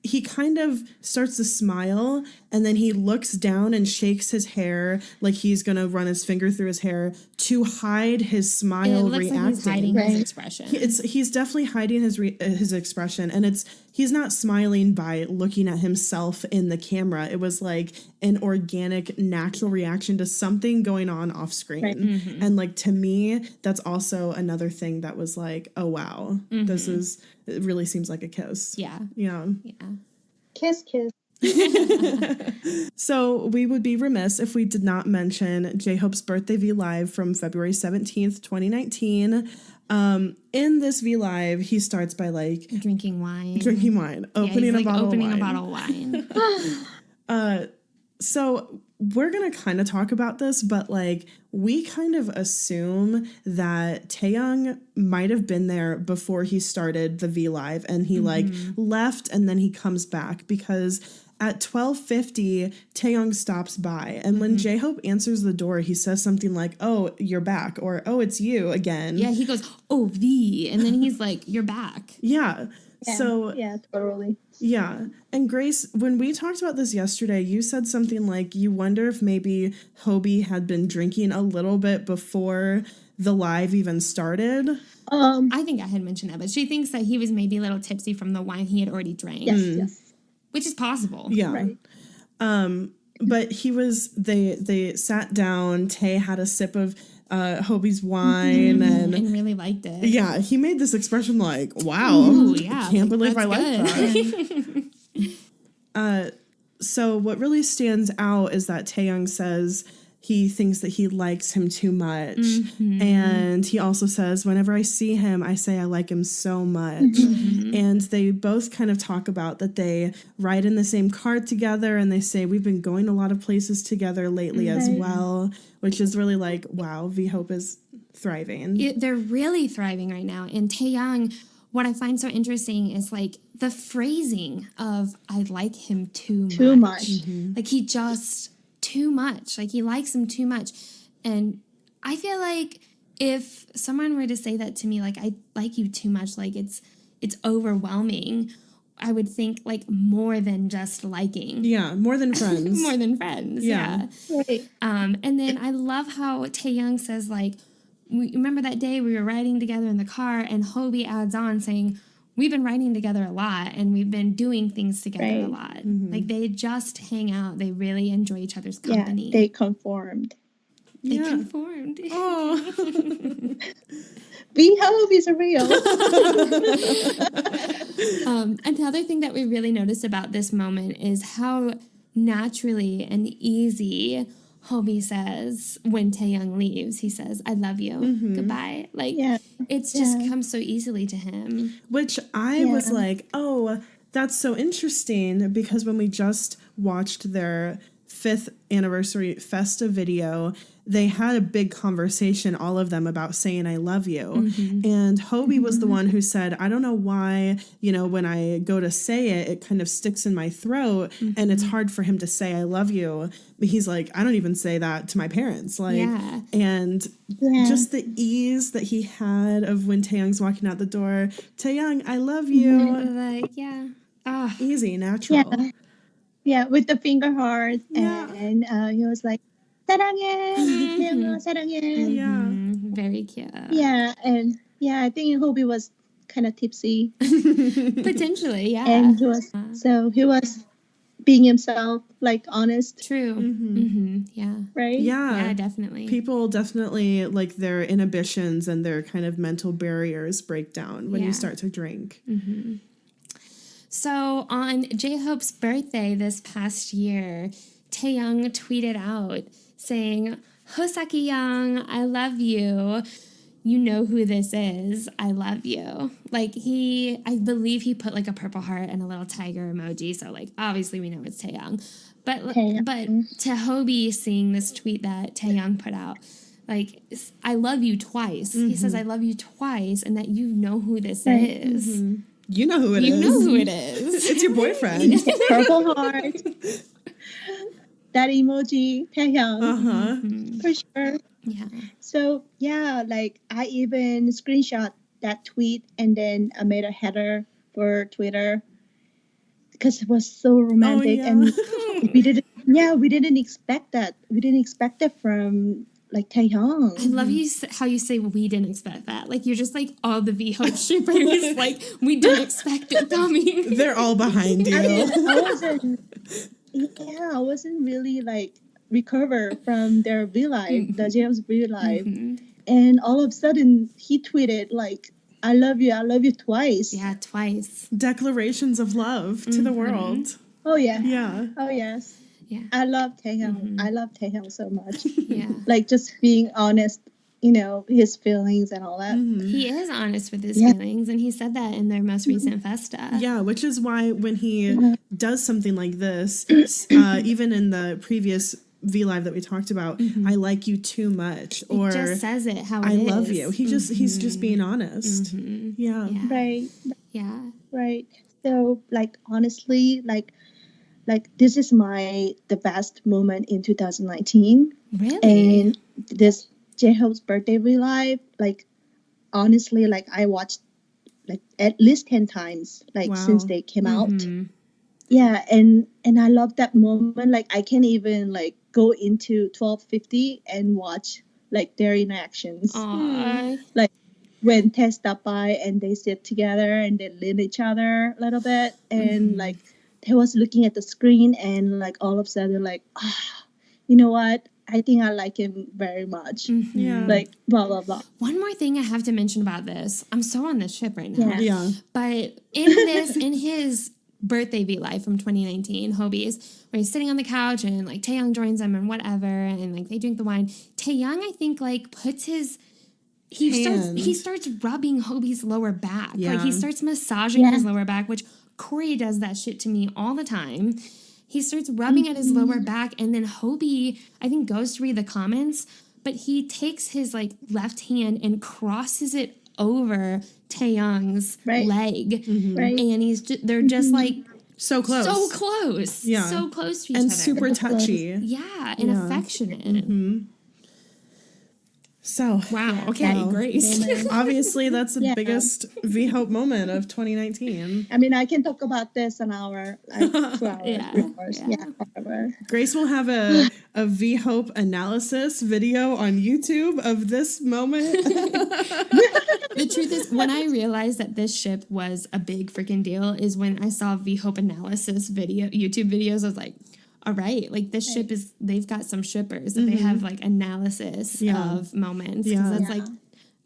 He kind of starts to smile, and then he looks down and shakes his hair like he's going to run his finger through his hair to hide his smile It looks reacting. like he's hiding his expression. He's definitely hiding his expression, and he's not smiling by looking at himself in the camera. It was like an organic, natural reaction to something going on off screen. Right. And like, to me, that's also another thing that was like, oh wow, it really seems like a kiss. Yeah. Yeah. kiss. So we would be remiss if we did not mention J-Hope's birthday V Live from February 17th, 2019. In this V Live, he starts by like Drinking wine. opening a bottle opening of wine. a bottle of wine. So we're going to kind of talk about this, but like we kind of assume that Taeyong might have been there before he started the V Live, and he like left and then he comes back, because at 12:50 Taeyong stops by, and when J-Hope answers the door, he says something like, "Oh, you're back," or "Oh, it's you again." Yeah, he goes, "Oh, V," and then he's like, "You're back." Yeah. So yeah, totally. yeah. And Grace, when we talked about this yesterday, you said something like you wonder if maybe Hobie had been drinking a little bit before the live even started. I think I had mentioned that, but she thinks that he was maybe a little tipsy from the wine he had already drank. Yes. Which is possible. Yeah. Right. But they sat down, Tay had a sip of Hobie's wine and really liked it. yeah, he made this expression like, wow, Ooh, yeah, I can't believe I that's like that. So what really stands out is that Taeyong says he thinks that he likes him too much. And he also says, whenever I see him, I say I like him so much. And they both kind of talk about that they ride in the same car together, and they say we've been going a lot of places together lately as well, which is really like, wow, VHope is thriving. They're really thriving right now. And Taeyong, what I find so interesting is like the phrasing of I like him too much. Like he just too much. Like he likes him too much. And I feel like if someone were to say that to me, like I like you too much, like it's overwhelming, I would think like more than just liking. Yeah, more than friends. More than friends. Yeah. Right. And then I love how Taeyong says like, remember that day we were riding together in the car, and Hobie adds on saying, we've been riding together a lot and we've been doing things together a lot. Like they just hang out. They really enjoy each other's company. Yeah, they conformed. They conformed. Oh. VHope is real. Another thing that we really noticed about this moment is how naturally and easy Hobie says when Taeyong leaves. He says, I love you. Goodbye. Like, it's just comes so easily to him. Which I was like, oh, that's so interesting, because when we just watched their 5th anniversary Festa video, they had a big conversation, all of them, about saying I love you. And Hobie was the one who said, I don't know why, when I go to say it, it kind of sticks in my throat and it's hard for him to say I love you. But he's like, I don't even say that to my parents. Like, and just the ease that he had of when Taeyong's walking out the door, Taeyong, I love you. Like, Easy, natural. with the finger heart, Yeah. and he was like, "사랑해, 태영아, 사랑해." Yeah. Very cute. Yeah, and I think Hobie was kind of tipsy, Potentially, yeah. and he was being himself, like honest, True. Yeah. right? Yeah, definitely. People definitely, like, their inhibitions and their kind of mental barriers break down when you start to drink. So on J-Hope's birthday this past year, Taeyoung tweeted out saying, "Hosaki Young, I love you. You know who this is. I love you." Like I believe he put like a purple heart and a little tiger emoji. So like obviously we know it's Taeyoung. But to Hobie seeing this tweet that Taeyoung put out, like, "I love you twice." He says, "I love you twice," and that you know who this is. You know who it is. You know who it is. It's your boyfriend. Purple heart. That emoji, Taehyung, for sure. Yeah. So yeah, like I even screenshot that tweet and then I made a header for Twitter because it was so romantic, and we didn't expect that. We didn't expect that from like Taehyung. I love how you say we didn't expect that. Like you're just like all the VHope shippers. Like we didn't expect it coming. They're all behind you. I wasn't really like recover from their real life, the James real life, and all of a sudden he tweeted like, I love you twice." Yeah, twice. Declarations of love to the world. Oh yeah. Yeah. Oh yes. Yeah. I love Taehyung. I love Taehyung so much. Yeah. Like just being honest, his feelings and all that. He is honest with his feelings, and he said that in their most recent festa. Yeah, which is why when he does something like this, even in the previous V Live that we talked about, "I like you too much," or just says it how it "I is. love you." He's just being honest. Yeah. Right. Yeah. Right. So like honestly, like this is the best moment in 2019. Really? And this J-Hope's birthday relive, like honestly, like I watched like at least 10 times, like since they came out. Yeah, and I love that moment. Like I can even like go into 1250 and watch like their interactions. Like when Tess stopped by and they sit together and they lean each other a little bit, and like they was looking at the screen and like all of a sudden like, you know what? I think I like him very much. Yeah. Like blah blah blah. One more thing I have to mention about this. I'm so on this ship right now. Yeah. But in his birthday V Live from 2019, Hobie's, where he's sitting on the couch and like Taeyoung joins him and whatever, and like they drink the wine. Taeyoung, I think, like puts his he starts rubbing Hobie's lower back. Yeah. Like he starts massaging his lower back, which Corey does that shit to me all the time. He starts rubbing at his lower back, and then Hobie, I think, goes to read the comments, but he takes his like left hand and crosses it over Taeyoung's leg, and they're just like so close, so close to each other, and super touchy, and affectionate. So wow, okay, Grace. Obviously, that's the biggest VHope moment of 2019. I mean, I can talk about this an hour, like 2 hours, whatever. Grace will have a VHope analysis video on YouTube of this moment. The truth is, when I realized that this ship was a big freaking deal is when I saw VHope analysis YouTube videos. I was like, all right, like this ship they've got some shippers and they have like analysis of moments. Yeah. That's like,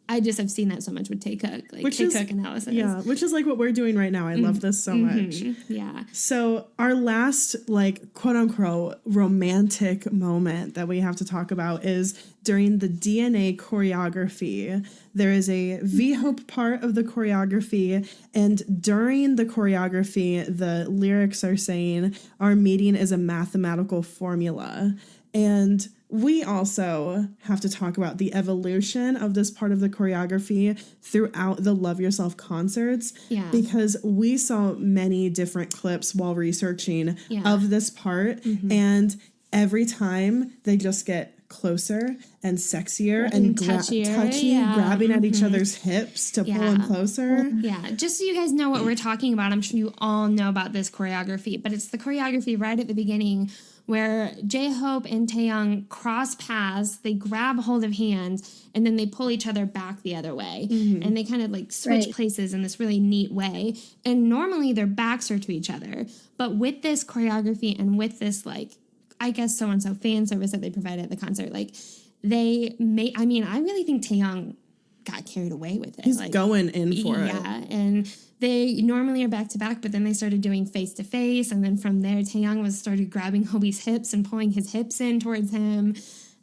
I just have seen that so much with Taekook, like Taekook analysis. Yeah, which is like what we're doing right now. I love this so much. Yeah. So our last like quote unquote romantic moment that we have to talk about is during the DNA choreography. There is a VHope part of the choreography, and during the choreography, the lyrics are saying, "Our meeting is a mathematical formula." And we also have to talk about the evolution of this part of the choreography throughout the Love Yourself concerts, because we saw many different clips while researching of this part, and every time they just get closer and sexier And and touchier, touchy, yeah. grabbing at each other's hips to pull them closer. Yeah, just so you guys know what we're talking about, I'm sure you all know about this choreography, but it's the choreography right at the beginning where VHOPE and Taeyong cross paths, they grab hold of hands, and then they pull each other back the other way. And they kind of like switch places in this really neat way. And normally their backs are to each other. But with this choreography and with this, like, I guess so-and-so fan service that they provided at the concert, like, they made, I mean, I really think Taeyong got carried away with it. He's like, going in for it. Yeah, and they normally are back-to-back, but then they started doing face-to-face, and then from there, Taeyong started grabbing Hobie's hips and pulling his hips in towards him,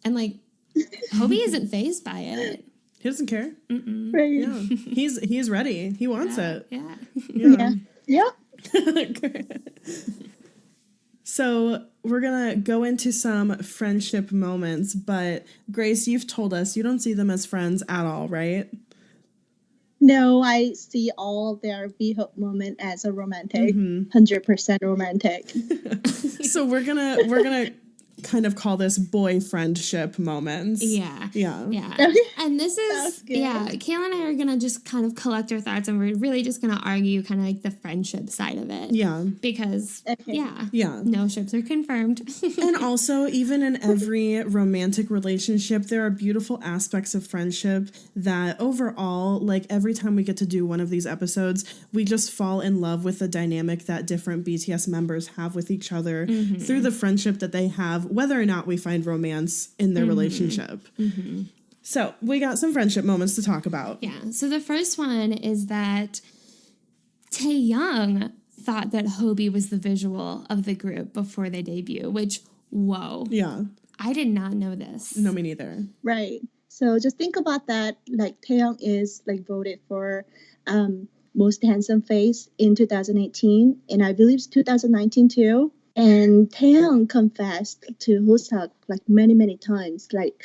and, like, Hobie isn't fazed by it. He doesn't care. Right. Yeah. He's ready. He wants it. Yeah. Yeah. So we're going to go into some friendship moments, but Grace, you've told us you don't see them as friends at all, right? No, I see all their VHOPE moment as a romantic, 100% romantic. So we're gonna kind of call this boyfriendship moments. Yeah. Okay. And this That's is, good. Kayla and I are going to just kind of collect our thoughts, and we're really just going to argue kind of like the friendship side of it. Yeah. Because, Yeah. no ships are confirmed. And also, even in every romantic relationship, there are beautiful aspects of friendship that overall, like every time we get to do one of these episodes, we just fall in love with the dynamic that different BTS members have with each other through the friendship that they have, whether or not we find romance in their relationship. So we got some friendship moments to talk about. Yeah. So the first one is that Taeyong thought that Hobie was the visual of the group before they debut, which, whoa. Yeah. I did not know this. No, me neither. Right. So just think about that. Like Taeyong is like voted for most handsome face in 2018, and I believe it's 2019 too. And Taeyong confessed to Hoseok like many times. Like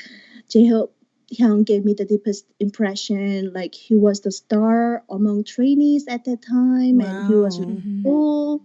J-Hope Hyung gave me the deepest impression. Like he was the star among trainees at that time, and he was really cool.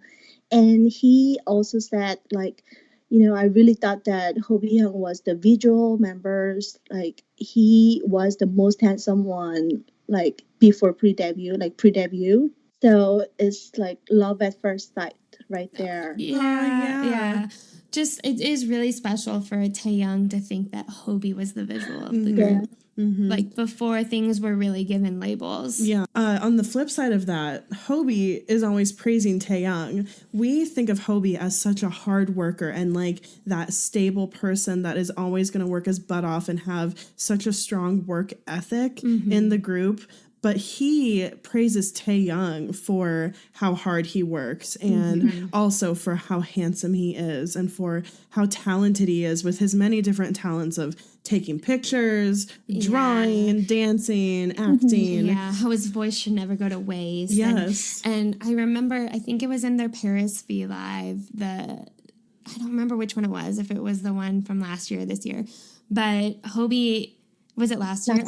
And he also said like, you know, I really thought that Hobie Hyung was the visual members. Like he was the most handsome one, like before pre-debut. So it's like love at first sight right there. Yeah. Just, it is really special for Taeyong to think that Hobie was the visual of the group. Like before things were really given labels. Yeah. On the flip side of that, Hobie is always praising Taeyong. We think of Hobie as such a hard worker and like that stable person that is always going to work his butt off and have such a strong work ethic in the group. But he praises Taeyong for how hard he works and also for how handsome he is and for how talented he is with his many different talents of taking pictures, drawing, dancing, acting. Yeah, how his voice should never go to waste. Yes. And I remember, I think it was in their Paris V Live, I don't remember which one it was, if it was the one from last year or this year, but Hobie... Was it last year?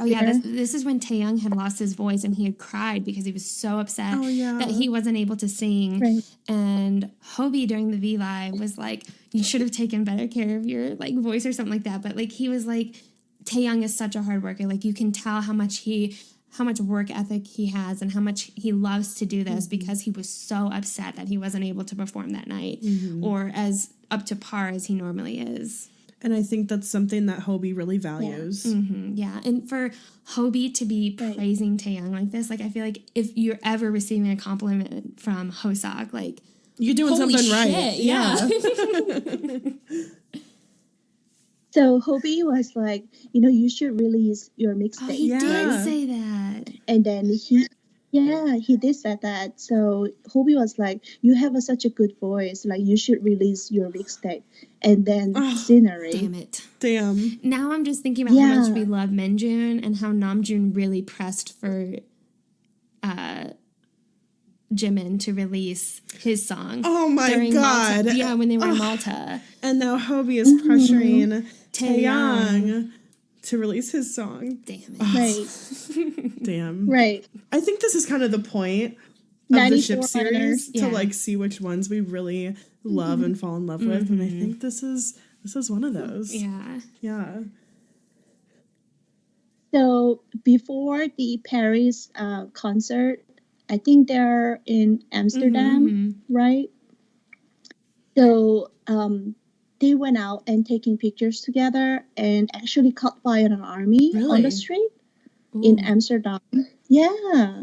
This is when Taeyong had lost his voice and he had cried because he was so upset that he wasn't able to sing. Right. And Hobie during the V Live was like, you should have taken better care of your like voice or something like that. But like he was like, Taeyong is such a hard worker. Like you can tell how much work ethic he has and how much he loves to do this because he was so upset that he wasn't able to perform that night or as up to par as he normally is. And I think that's something that Hobie really values. Yeah. And for Hobie to be praising Taeyong like this, like I feel like if you're ever receiving a compliment from Hoseok, like you're doing holy something right. shit, yeah. So Hobie was like, you know, you should release your mixtape. He did say that. And then he did say that. So Hobie was like, you have such a good voice. Like, you should release your mixtape. And then scenery. Damn it. Damn. Now I'm just thinking about how much we love Namjoon and how Namjoon really pressed for Jimin to release his song. Oh my God. Malta. Yeah, when they were in Malta. And now Hobie is pressuring Taeyong to release his song. Damn it. Right. Damn. Right. I think this is kind of the point of the ship 94 series Yeah. to like see which ones we really love and fall in love with. And I think this is one of those. Yeah. Yeah. So before the Paris concert, I think they're in Amsterdam, right? So they went out and taking pictures together and actually caught by an army on the Really? street in Amsterdam. Yeah.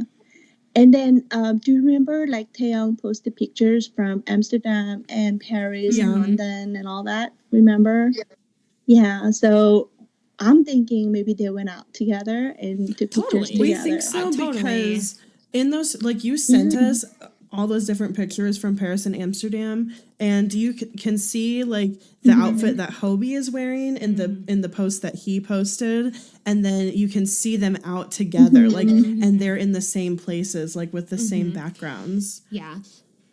And then do you remember like Taeyong posted pictures from Amsterdam and Paris and London and all that? Remember? Yeah. So I'm thinking maybe they went out together and took pictures Totally. We together. think so Totally. because in those, like you sent us all those different pictures from Paris and Amsterdam, and you can see like the outfit that Hobie is wearing in the post that he posted, and then you can see them out together, like, and they're in the same places, like with the same backgrounds. Yeah.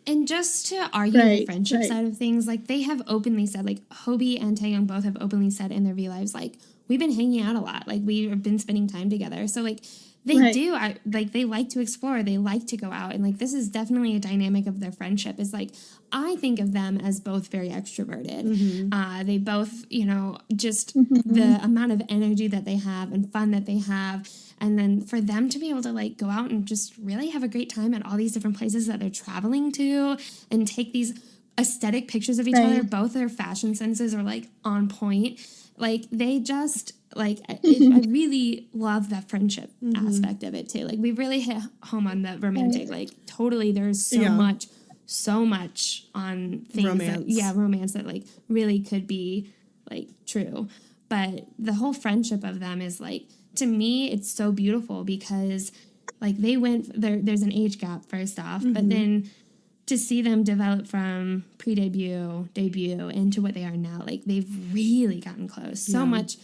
And just to argue the friendship side of things, like they have openly said, like Hobie and Taeyong both have openly said in their V lives, like we've been hanging out a lot, like we've been spending time together. So like they do, like they like to explore, they like to go out, and like this is definitely a dynamic of their friendship. Is like I think of them as both very extroverted. They both, you know, just the amount of energy that they have and fun that they have. And then for them to be able to like go out and just really have a great time at all these different places that they're traveling to and take these aesthetic pictures of each other, both their fashion senses are like on point. Like they just like I really love that friendship aspect of it too. Like we really hit home on the romantic. Like totally, there's so much on things romance that like really could be like true. But the whole friendship of them is like, to me, it's so beautiful because like they went there. There's an age gap first off, but then to see them develop from pre-debut, debut into what they are now, like they've really gotten close. So much,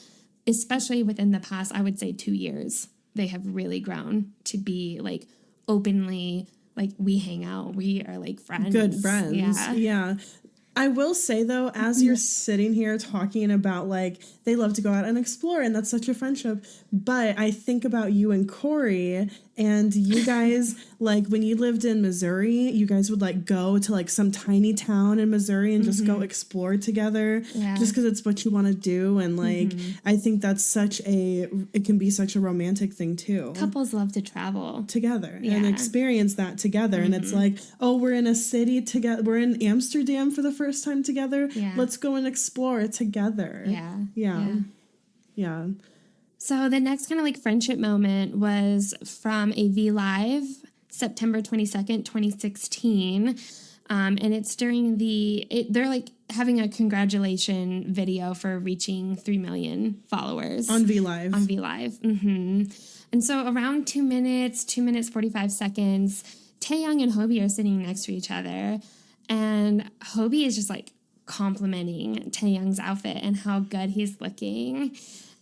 especially within the past, I would say 2 years, they have really grown to be like openly like we hang out, we are like friends, good friends. Yeah. I will say, though, as you're sitting here talking about, like, they love to go out and explore, and that's such a friendship, but I think about you and Corey, and you guys, like, when you lived in Missouri, you guys would, like, go to, like, some tiny town in Missouri and just go explore together, just because it's what you want to do, and, like, I think that's it can be such a romantic thing, too. Couples love to travel. Together, and experience that together, and it's like, oh, we're in a city together, we're in Amsterdam for the first time together. Let's go and explore together. Yeah. So the next kind of like friendship moment was from a V Live, September 22nd, 2016. And it's during they're like having a congratulation video for reaching 3 million followers. On V Live. And so around 2 minutes, 45 seconds, Taeyong and Hobie are sitting next to each other. And Hobie is just like complimenting Taeyong's outfit and how good he's looking.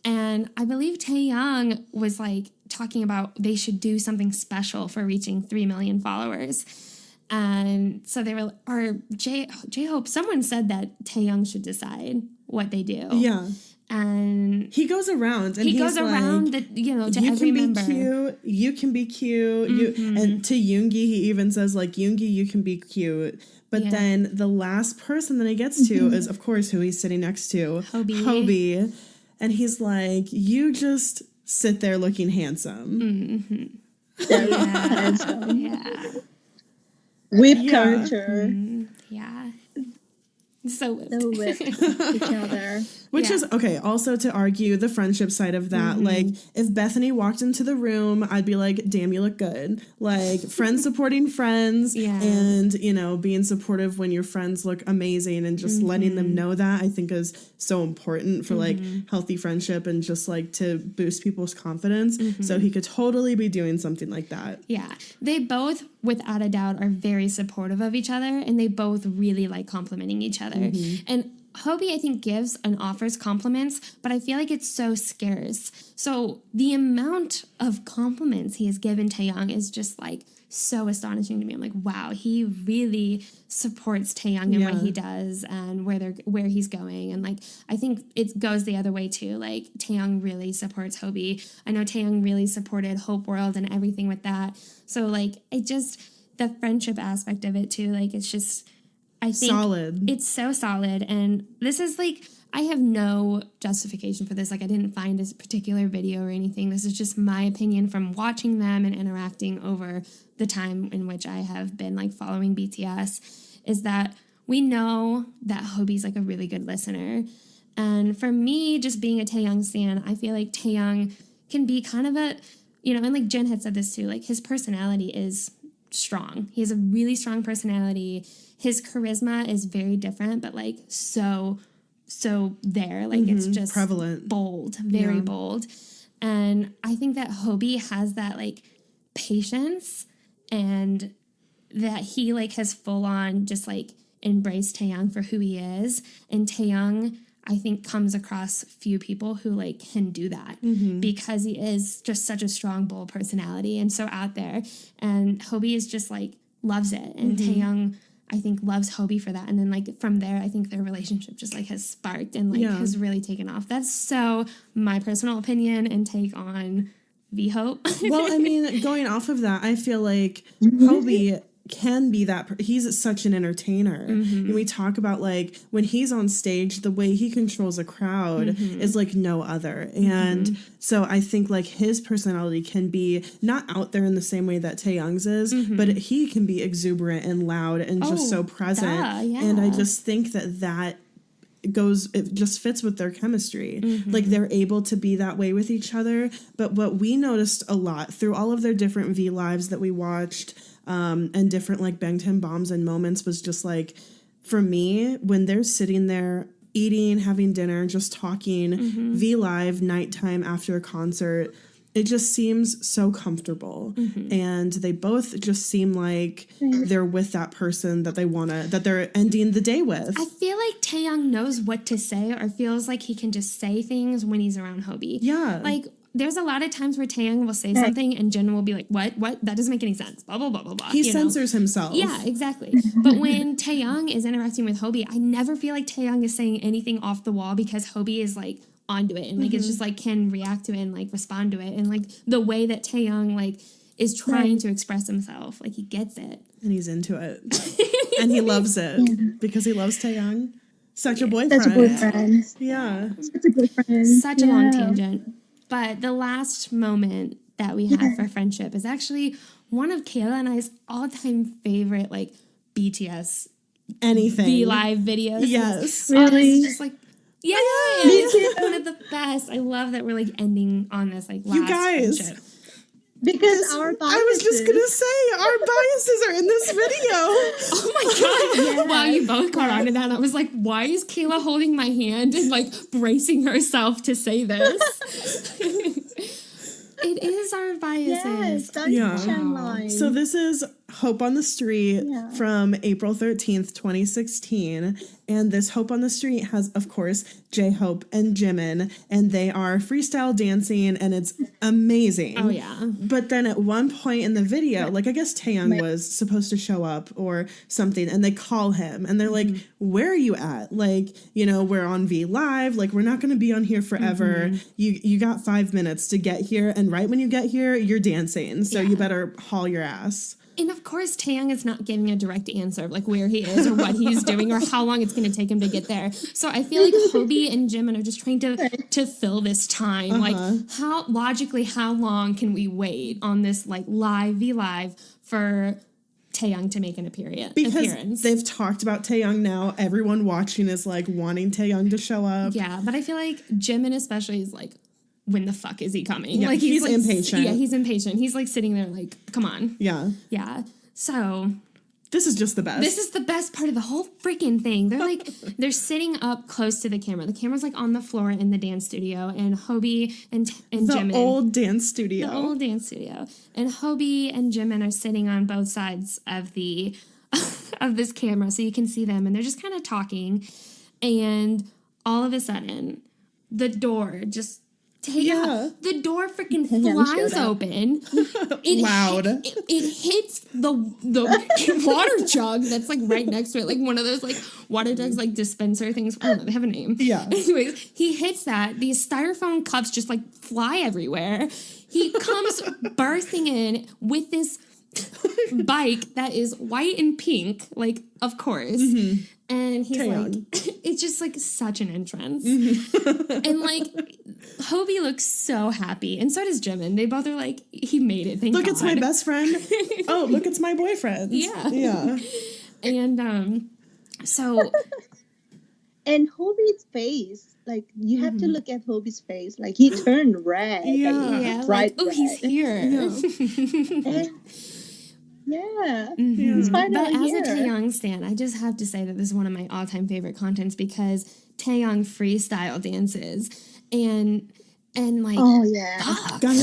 And I believe Taeyong was like talking about they should do something special for reaching 3 million followers. And so they were, or J-Hope, someone said that Taeyong should decide what they do. Yeah. And he goes around and he goes around like, to every member. You can be cute. And to Yoongi, he even says like, Yoongi, you can be cute. But then the last person that he gets to is, of course, who he's sitting next to, Hobie. And he's like, you just sit there looking handsome. With character. So with each other. Which is, okay, also to argue the friendship side of that, like, if Bethany walked into the room, I'd be like, damn, you look good. Like, friends supporting friends and, you know, being supportive when your friends look amazing and just letting them know that, I think is so important for, like, healthy friendship and just, like, to boost people's confidence. So he could totally be doing something like that. Yeah. They both, without a doubt, are very supportive of each other, and they both really like complimenting each other. And Hobie, I think, gives and offers compliments, but I feel like it's so scarce. So the amount of compliments he has given Taeyong is just like so astonishing to me. I'm like, wow, he really supports Taeyong in what he does and where he's going. And like, I think it goes the other way too. Like Taeyong really supports Hobie. I know Taeyong really supported Hope World and everything with that. So like, the friendship aspect of it too, like it's just, I think solid. It's so solid. And this is like I have no justification for this. Like, I didn't find a particular video or anything. This is just my opinion from watching them and interacting over the time in which I have been, like, following BTS, is that we know that Hobi's, like, a really good listener. And for me, just being a Taehyung stan, I feel like Taehyung can be kind of a, you know, and, like, Jin had said this too, like, his personality is strong. He has a really strong personality. His charisma is very different, but, like, so there, like, it's just prevalent, bold, very bold. And I think that Hobi has that, like, patience, and that he, like, has full on just, like, embraced Taehyung for who he is. And Taehyung, I think, comes across few people who, like, can do that because he is just such a strong, bold personality and so out there. And Hobi is just, like, loves it. And Taehyung, I think, loves Hobi for that. And then, like, from there, I think their relationship just, like, has sparked and, like, has really taken off. That's so my personal opinion and take on VHope. Well, I mean, going off of that, I feel like Hobi can be that. He's such an entertainer. And we talk about, like, when he's on stage, the way he controls a crowd is like no other. And so I think, like, his personality can be not out there in the same way that Taehyung's is, but he can be exuberant and loud and just so present. And I just think that it just fits with their chemistry. Like, they're able to be that way with each other. But what we noticed a lot through all of their different V lives that we watched, and different, like, Bangtan bombs and moments, was just, like, for me, when they're sitting there eating, having dinner, just talking, V live, nighttime after a concert, it just seems so comfortable. And they both just seem like they're with that person that that they're ending the day with. I feel like Taehyung knows what to say, or feels like he can just say things when he's around Hobi. Yeah. Like, there's a lot of times where Taehyung will say something and Jin will be like, what? That doesn't make any sense. Blah, blah, blah, blah, blah. He censors himself. Yeah, exactly. But when Taehyung is interacting with Hobi, I never feel like Taehyung is saying anything off the wall, because Hobi is, like, onto it. And, like, it's just, like, can react to it and, like, respond to it. And, like, the way that Taehyung, like, is trying to express himself, like, he gets it. And he's into it. And he loves it because he loves Taehyung. Such a boyfriend. Such a boyfriend. Yeah. Such a good friend. Such a long tangent. But the last moment that we had for friendship is actually one of Kayla and I's all-time favorite, like, BTS anything V-Live videos. Yes. Really? It's just, like, yeah, it's one of the best. I love that we're, like, ending on this, like, last You guys. friendship. Because our biases. I was just going to say, our biases are in this video. Oh my God. Wow, you both caught on to that. I was like, why is Kayla holding my hand and, like, bracing herself to say this? It is our biases. Yes, that's Yeah. the trend line. So this is Hope on the Street from April 13th, 2016. And this Hope on the Street has, of course, J-Hope and Jimin. And they are freestyle dancing, and it's amazing. Oh, yeah. But then at one point in the video, like, I guess Taehyung was supposed to show up or something, and they call him. And they're like, where are you at? Like, you know, we're on V Live. Like, we're not going to be on here forever. You got 5 minutes to get here. And right when you get here, you're dancing. So you better haul your ass. And of course, Taehyung is not giving a direct answer of, like, where he is or what he's doing or how long it's going to take him to get there. So I feel like Hobi and Jimin are just trying to fill this time. Like, how long can we wait on this, like, V Live for Taehyung to make an appearance? Because they've talked about Taehyung now. Everyone watching is, like, wanting Taehyung to show up. Yeah, but I feel like Jimin especially is like, when the fuck is he coming? Yeah, like, he's like, impatient. Yeah, he's impatient. He's, like, sitting there like, come on. Yeah. Yeah. So this is just the best. This is the best part of the whole freaking thing. They're like, they're sitting up close to the camera. The camera's, like, on the floor in the dance studio, and Hobi and Jimin. The old dance studio. The old dance studio. And Hobi and Jimin are sitting on both sides of the of this camera, so you can see them, and they're just kind of talking. And all of a sudden, the door just the door freaking flies open. Loud. It hits the water jug that's, like, right next to it, like one of those, like, water jugs, like, dispenser things. I don't know, they have a name. Yeah. Anyways, he hits that. These styrofoam cups just, like, fly everywhere. He comes bursting in with this bike that is white and pink, like, of course. Mm-hmm. And he's Taeyong. like, it's just like such an entrance. Mm-hmm. And like, Hobie looks so happy. And so does Jimin. They both are like, he made it. Thank Look, God. it's my best friend. Oh, look, it's my boyfriend. Yeah. Yeah. And so. And Hobie's face, like, you have to look at Hobie's face. Like, he turned red. Yeah. Like, Yeah. bright Like, oh, he's here. Yeah. Yeah. Mm-hmm. He's finally But as here. a Taeyong stan, I just have to say that this is one of my all-time favorite contents because Taeyong freestyle dances and like, Oh, yeah. fuck. God,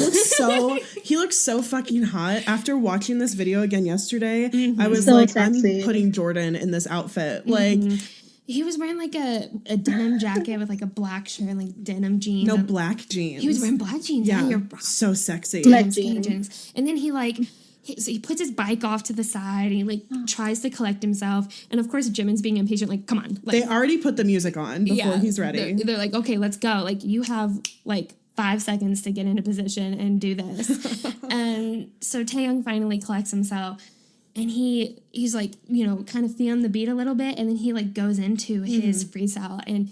he looks so fucking hot. After watching this video again yesterday, I was So like, sexy. I'm putting Jordan in this outfit. Mm-hmm. Like, He was wearing like a denim jacket with like a black shirt and like denim jeans. no, black jeans. He was wearing black jeans. Yeah, you're right. So sexy. Black Skinny jeans. jeans. And then he puts his bike off to the side and he like tries to collect himself. And of course, Jimin's being impatient. Like, come on. Like, They already put the music on before he's ready. They're like, okay, let's go. Like, you have like 5 seconds to get into position and do this. And so Taeyong finally collects himself. And he's like, you know, kind of feeling the beat a little bit. And then he like goes into his freestyle. And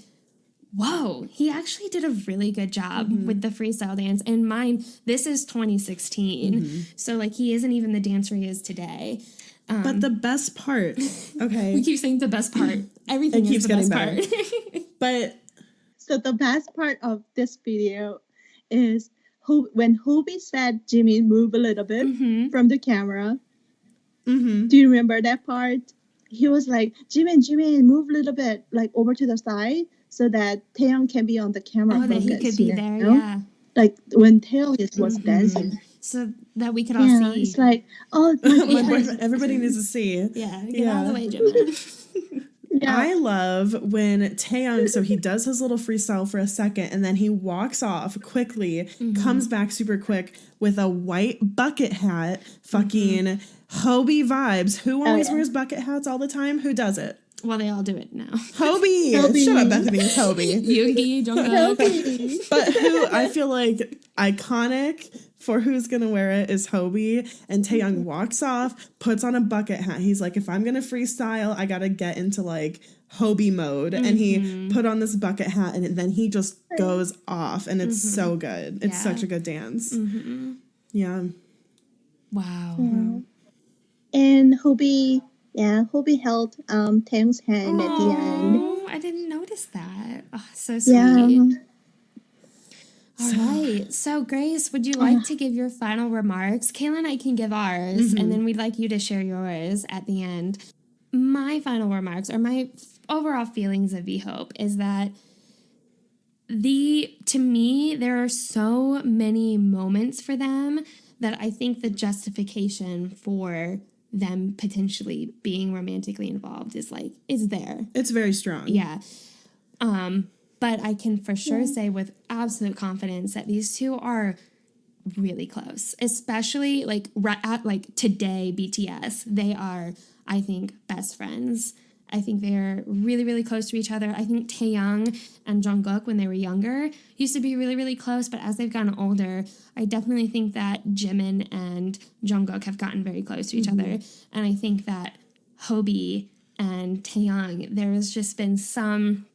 whoa, he actually did a really good job with the freestyle dance. And mine, this is 2016. So like he isn't even the dancer he is today. But the best part, okay. We keep saying the best part. Everything It keeps is the getting best better. part. But So the best part of this video is when Hobie said Jimmy move a little bit from the camera. Do you remember that part? He was like, Jimmy, move a little bit, like over to the side so that Taeyong can be on the camera. Oh, that he could be there, know? yeah. Like when Taeyong was dancing. So that we could all see. It's like, oh, my boyfriend, everybody needs to see. Yeah, get out of the way, Jimin. Yeah. I love when Taeyong, so he does his little freestyle for a second and then he walks off quickly, comes back super quick with a white bucket hat, fucking Hobie vibes. Who always wears bucket hats all the time? Who does it? Well, they all do it now. Hobie. Shut up, Bethany. It's Hobie. Yoongi, Jungkook. But who I feel like iconic for who's gonna wear it is Hobie. And Taeyong walks off, puts on a bucket hat. He's like, if I'm gonna freestyle, I gotta get into like Hobie mode. And he put on this bucket hat and then he just goes off. And it's so good. It's such a good dance. Yeah. Wow. And Hobie held Taeyong's hand at the end. Oh, I didn't notice that. Oh, so sweet. Yeah. All right. So, Grace, would you like to give your final remarks? Kayla and I can give ours, and then we'd like you to share yours at the end. My final remarks, or my overall feelings of VHope, is that to me, there are so many moments for them that I think the justification for them potentially being romantically involved is there. It's very strong. Yeah. But I can for sure say with absolute confidence that these two are really close, especially like right at like today BTS. They are, I think, best friends. I think they're really, really close to each other. I think Taeyong and Jungkook, when they were younger, used to be really, really close. But as they've gotten older, I definitely think that Jimin and Jungkook have gotten very close to each other. And I think that Hobie and Taeyong, there has just been some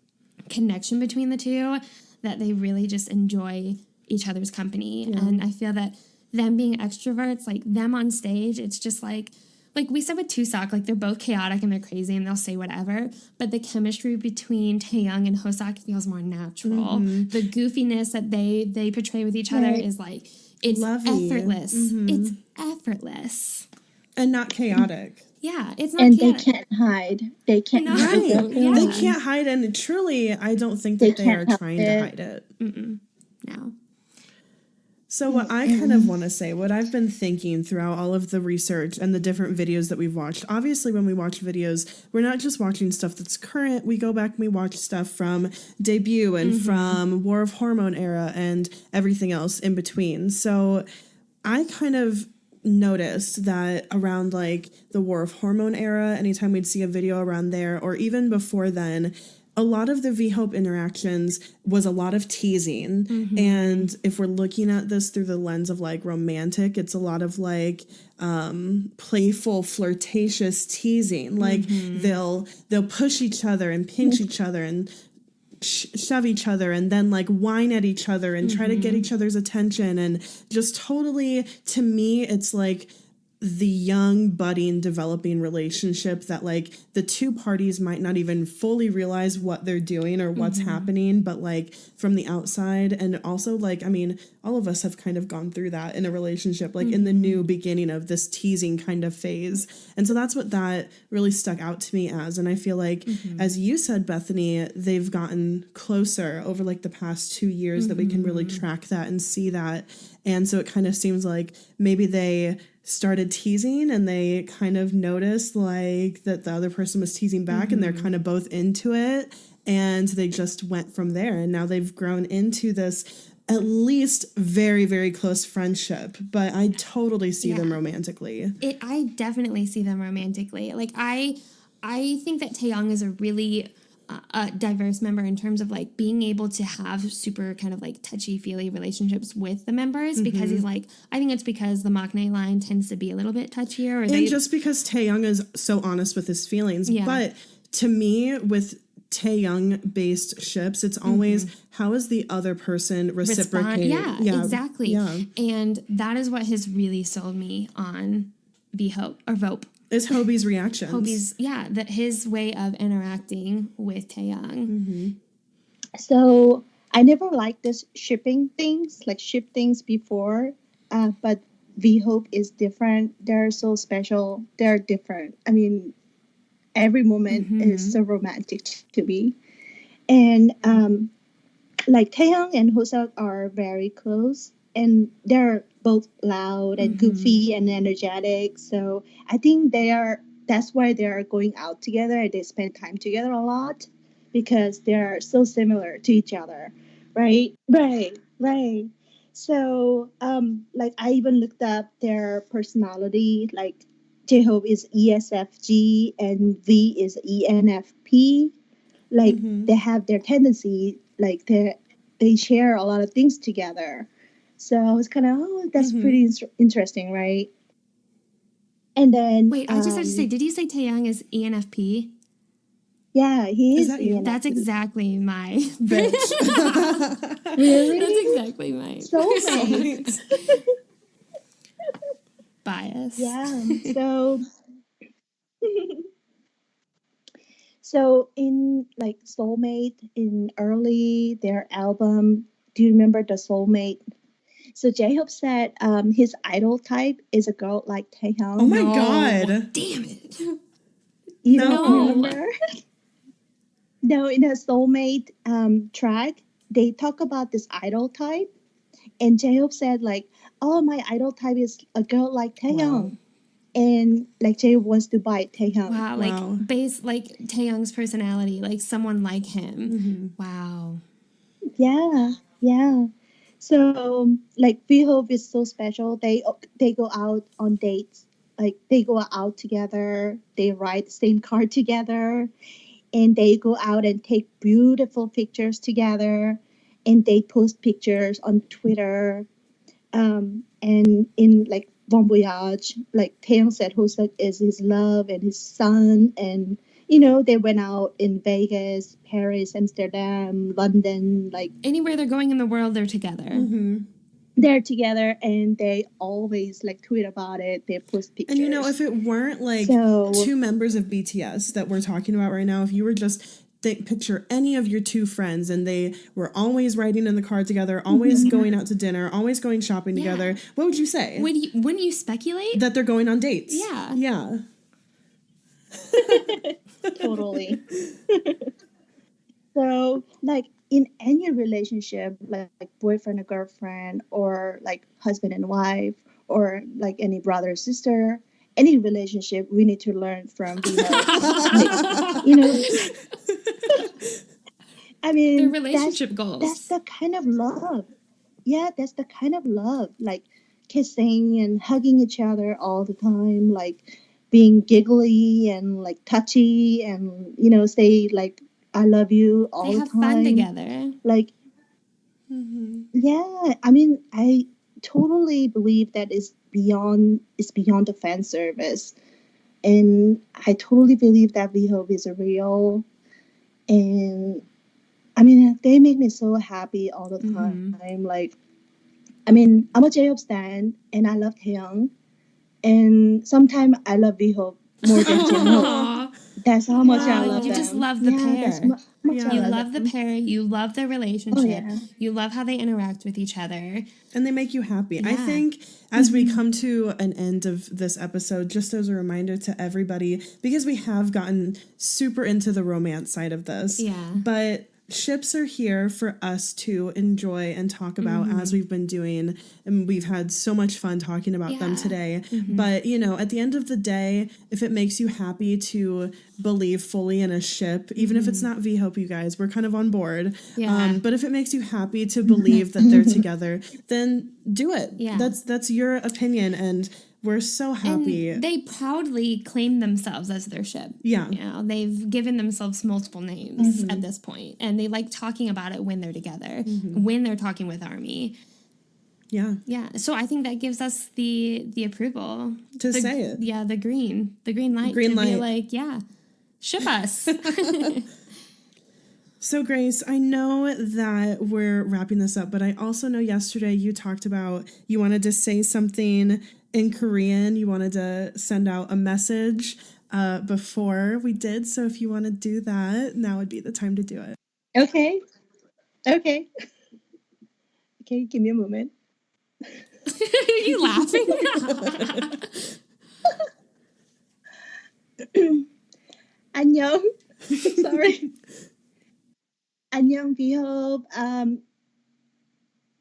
connection between the two that they really just enjoy each other's company. And I feel that them being extroverts, like them on stage, it's just like we said with Tusak, like they're both chaotic and they're crazy and they'll say whatever, but the chemistry between Taeyong and Hosak feels more natural. The goofiness that they portray with each other is like, it's Lovey. Effortless. It's effortless. And not chaotic. Yeah, it's not And chaotic. they can't hide. They can't No, hide. right. Yeah. They can't hide it. And truly, I don't think that they are can't trying help to it. hide it. No. So what I kind of want to say, what I've been thinking throughout all of the research and the different videos that we've watched, obviously when we watch videos, we're not just watching stuff that's current. We go back and we watch stuff from debut and from War of Hormone era and everything else in between. So I kind of noticed that around like the War of Hormone era, anytime we'd see a video around there or even before then, a lot of the VHope interactions was a lot of teasing. And if we're looking at this through the lens of like romantic, it's a lot of like playful, flirtatious teasing. Like they'll push each other and pinch each other and shove each other and then like whine at each other and try to get each other's attention. And just totally, to me, it's like the young budding developing relationship that like the two parties might not even fully realize what they're doing or what's happening, but like from the outside. And also like, I mean, all of us have kind of gone through that in a relationship, like in the new beginning of this teasing kind of phase. And so that's what that really stuck out to me as. And I feel like, as you said, Bethany, they've gotten closer over like the past 2 years that we can really track that and see that. And so it kind of seems like maybe they started teasing and they kind of noticed like that the other person was teasing back and they're kind of both into it, and they just went from there. And now they've grown into this at least very, very close friendship, but I totally see them romantically. I definitely see them romantically. Like I think that Taeyong is a really a diverse member in terms of like being able to have super kind of like touchy-feely relationships with the members, because he's like, I think it's because the Maknae line tends to be a little bit touchier. And just because Taeyong is so honest with his feelings. But to me, with Taeyong based ships, it's always how is the other person reciprocating? Yeah, exactly. Yeah. And that is what has really sold me on VHope or VHope. Is Hobie's reactions. That his way of interacting with Taeyong. So I never liked this shipping things, like ship things before, but VHope is different. They're so special. They're different. I mean, every moment is so romantic to me. And like Taeyong and Hoseok are very close, and they're both loud and goofy and energetic. So I think that's why they are going out together. They spend time together a lot because they're so similar to each other. Right. So like I even looked up their personality. Like J-Hope is ESFG and V is ENFP. Like they have their tendency, like they share a lot of things together. So I was kind of, that's pretty interesting, right? And then... Wait, I just have to say, did you say Taeyong is ENFP? Yeah, he is ENFP. That's exactly my... Really? That's exactly my... Soulmate. Bias. Yeah, so... So in like Soulmate, in early their album, do you remember the Soulmate? So J-Hope said his idol type is a girl like Taeyong. Oh my God. Damn it. You don't remember? No, in a Soulmate track, they talk about this idol type. And J-Hope said like, oh, my idol type is a girl like Taeyong. Wow. And like J-Hope wants to bite Taeyong. Wow, like base like Taeyong's personality, like someone like him. Wow. Yeah. So, like, VHope is so special. They go out on dates. Like, they go out together. They ride the same car together. And they go out and take beautiful pictures together. And they post pictures on Twitter. And in, like, Bon Voyage, like, Taeyong said Hoseok is his love and his son. And, you know, they went out in Vegas, Paris, Amsterdam, London, like... Anywhere they're going in the world, they're together. They're together, and they always, like, tweet about it. They post pictures. And, you know, if it weren't, like, two members of BTS that we're talking about right now, if you were just... picture any of your two friends and they were always riding in the car together, always going out to dinner, always going shopping together, what would you say? Wouldn't you speculate? That they're going on dates. Yeah. Totally. So, like, in any relationship, like boyfriend and girlfriend, or like husband and wife, or like any brother or sister, any relationship, we need to learn from like, you know. I mean, their relationship goals. That's the kind of love. Yeah, that's the kind of love. Like kissing and hugging each other all the time, like being giggly and like touchy, and you know, say like I love you all They the have time. fun together. Like, yeah, I mean, I totally believe that it's beyond the fan service. And I totally believe that VHope is real. And I mean, they make me so happy all the time. Like, I mean, I'm a J-Hope stan, and I love Taeyong. And sometimes I love VHope more than Jin-Hope. Aw. That's how much I Wow, love you them. just love the pair. That's much I You love love the them. pair. You love their relationship. yeah. You love how they interact with each other. And they make you happy. I Yeah. think as we come to an end of this episode, just as a reminder to everybody, because we have gotten super into the romance side of this. Yeah. But ships are here for us to enjoy and talk about as we've been doing. And we've had so much fun talking about them Yeah. today. But, you know, at the end of the day, if it makes you happy to believe fully in a ship, even if it's not VHope, you guys, we're kind of on board. Yeah. But if it makes you happy to believe that they're together, then do it. Yeah. That's your opinion, and we're so happy. And they proudly claim themselves as their ship. Yeah. You know, they've given themselves multiple names at this point, and they like talking about it when they're together, when they're talking with Army. Yeah. Yeah. So I think that gives us the approval To The- say it. Yeah, the green light. Green to be light. like, yeah, ship us. So, Grace, I know that we're wrapping this up, but I also know yesterday you talked about you wanted to say something in Korean. You wanted to send out a message before we did. So if you want to do that, now would be the time to do it. Okay. Okay, give me a moment. Are you laughing? 안녕. Sorry. 안녕, VHope.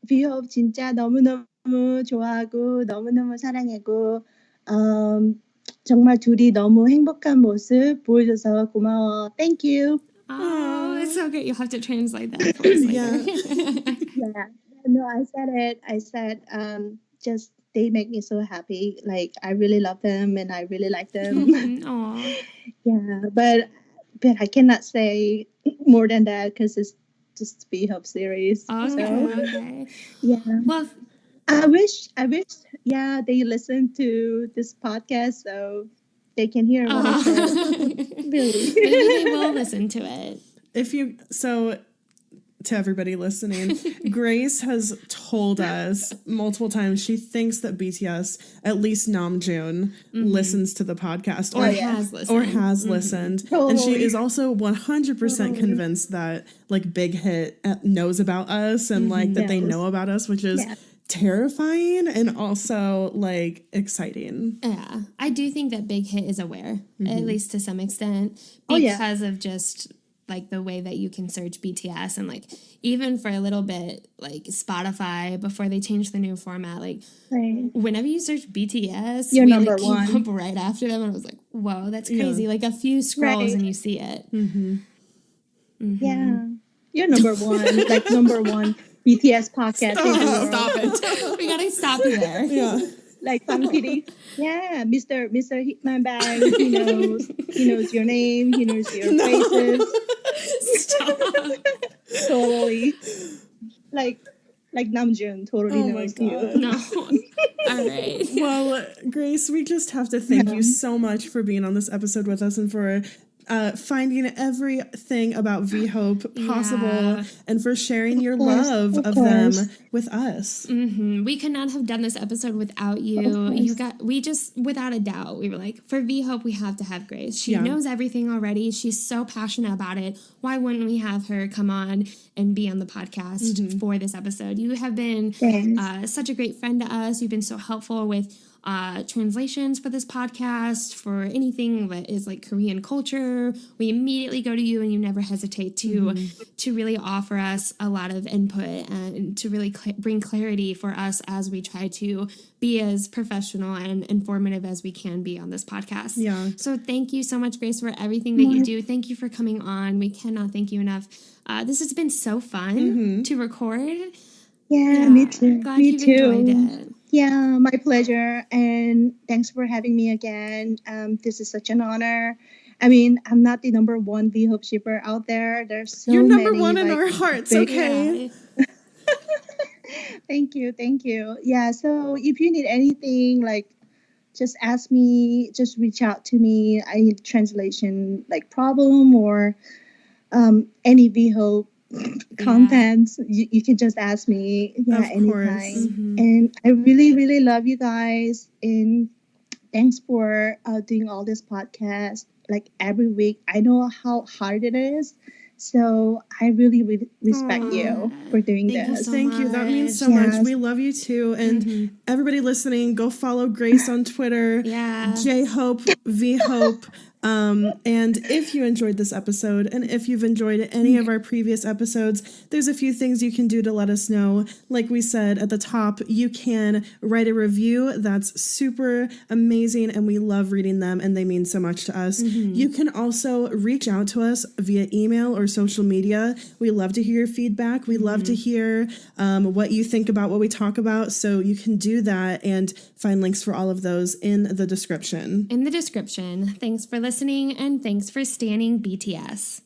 VHope 진짜 너무너무 좋아하고 너무너무 사랑하고 정말 둘이 너무 행복한 모습 보여줘서 고마워. Thank you. Oh, it's so great. You'll have to translate that for us later. Yeah. No, I said it. I said just they make me so happy. Like I really love them and I really like them. Aw. Yeah, but I cannot say more than that because it's just VHope series. Okay, So okay. yeah, Well, I wish yeah they listen to this podcast so they can hear what I said. Really. maybe they will listen to it. To everybody listening, Grace has told us multiple times she thinks that BTS, at least Namjoon, listens to the podcast Or has listened. or has listened. And she is also 100% convinced that like Big Hit knows about us and like that they know about us, which is terrifying and also like exciting. Yeah, I do think that Big Hit is aware, at least to some extent, because of just like the way that you can search BTS and like even for a little bit like Spotify before they changed the new format, like whenever you search BTS, You're we number like, one. came up right after them, and I was like, whoa, that's crazy. Like a few scrolls and you see it. Yeah, you're number one, like number one BTS podcast. Stop it. We gotta stop you there. Yeah. Like Fang Kitty. Yeah, Mr. Hitman Bang. He knows your name. He knows your faces. Stop. Totally. Like Namjoon totally knows you. No. All right. Well, Grace, we just have to thank you so much for being on this episode with us and for finding everything about VHope possible and for sharing your love of them with us. We could not have done this episode without you. We just, without a doubt, we were like, for VHope, we have to have Grace. She knows everything already. She's so passionate about it. Why wouldn't we have her come on and be on the podcast for this episode? You have been such a great friend to us. You've been so helpful with translations for this podcast, for anything that is like Korean culture. We immediately go to you and you never hesitate to really offer us a lot of input and to really bring clarity for us as we try to be as professional and informative as we can be on this podcast. Yeah. So thank you so much, Grace, for everything that you do. Thank you for coming on. We cannot thank you enough. This has been so fun to record. Yeah, me too. Glad me you've too. enjoyed it. Yeah, my pleasure. And thanks for having me again. This is such an honor. I mean, I'm not the number one VHope shipper out there. There's so You're number many, one in like, our hearts, big- okay? Thank you. Yeah, so if you need anything, like, just ask me, just reach out to me. I need translation, like, problem or any VHope contents. You can just ask me. Yeah, Of course. anytime. And I really, really love you guys. And thanks for doing all this podcast like every week. I know how hard it is. So I really, really respect you for doing Thank you this. so Thank you. That means so Yes. much. We love you too. And everybody listening, go follow Grace on Twitter. Yeah. VHope, VHope. And if you enjoyed this episode and if you've enjoyed any of our previous episodes, there's a few things you can do to let us know. Like we said at the top, you can write a review. That's super amazing. And we love reading them and they mean so much to us. You can also reach out to us via email or social media. We love to hear your feedback. We love to hear what you think about what we talk about. So you can do that and find links for all of those in the description. In the description. Thanks for listening and thanks for standing BTS.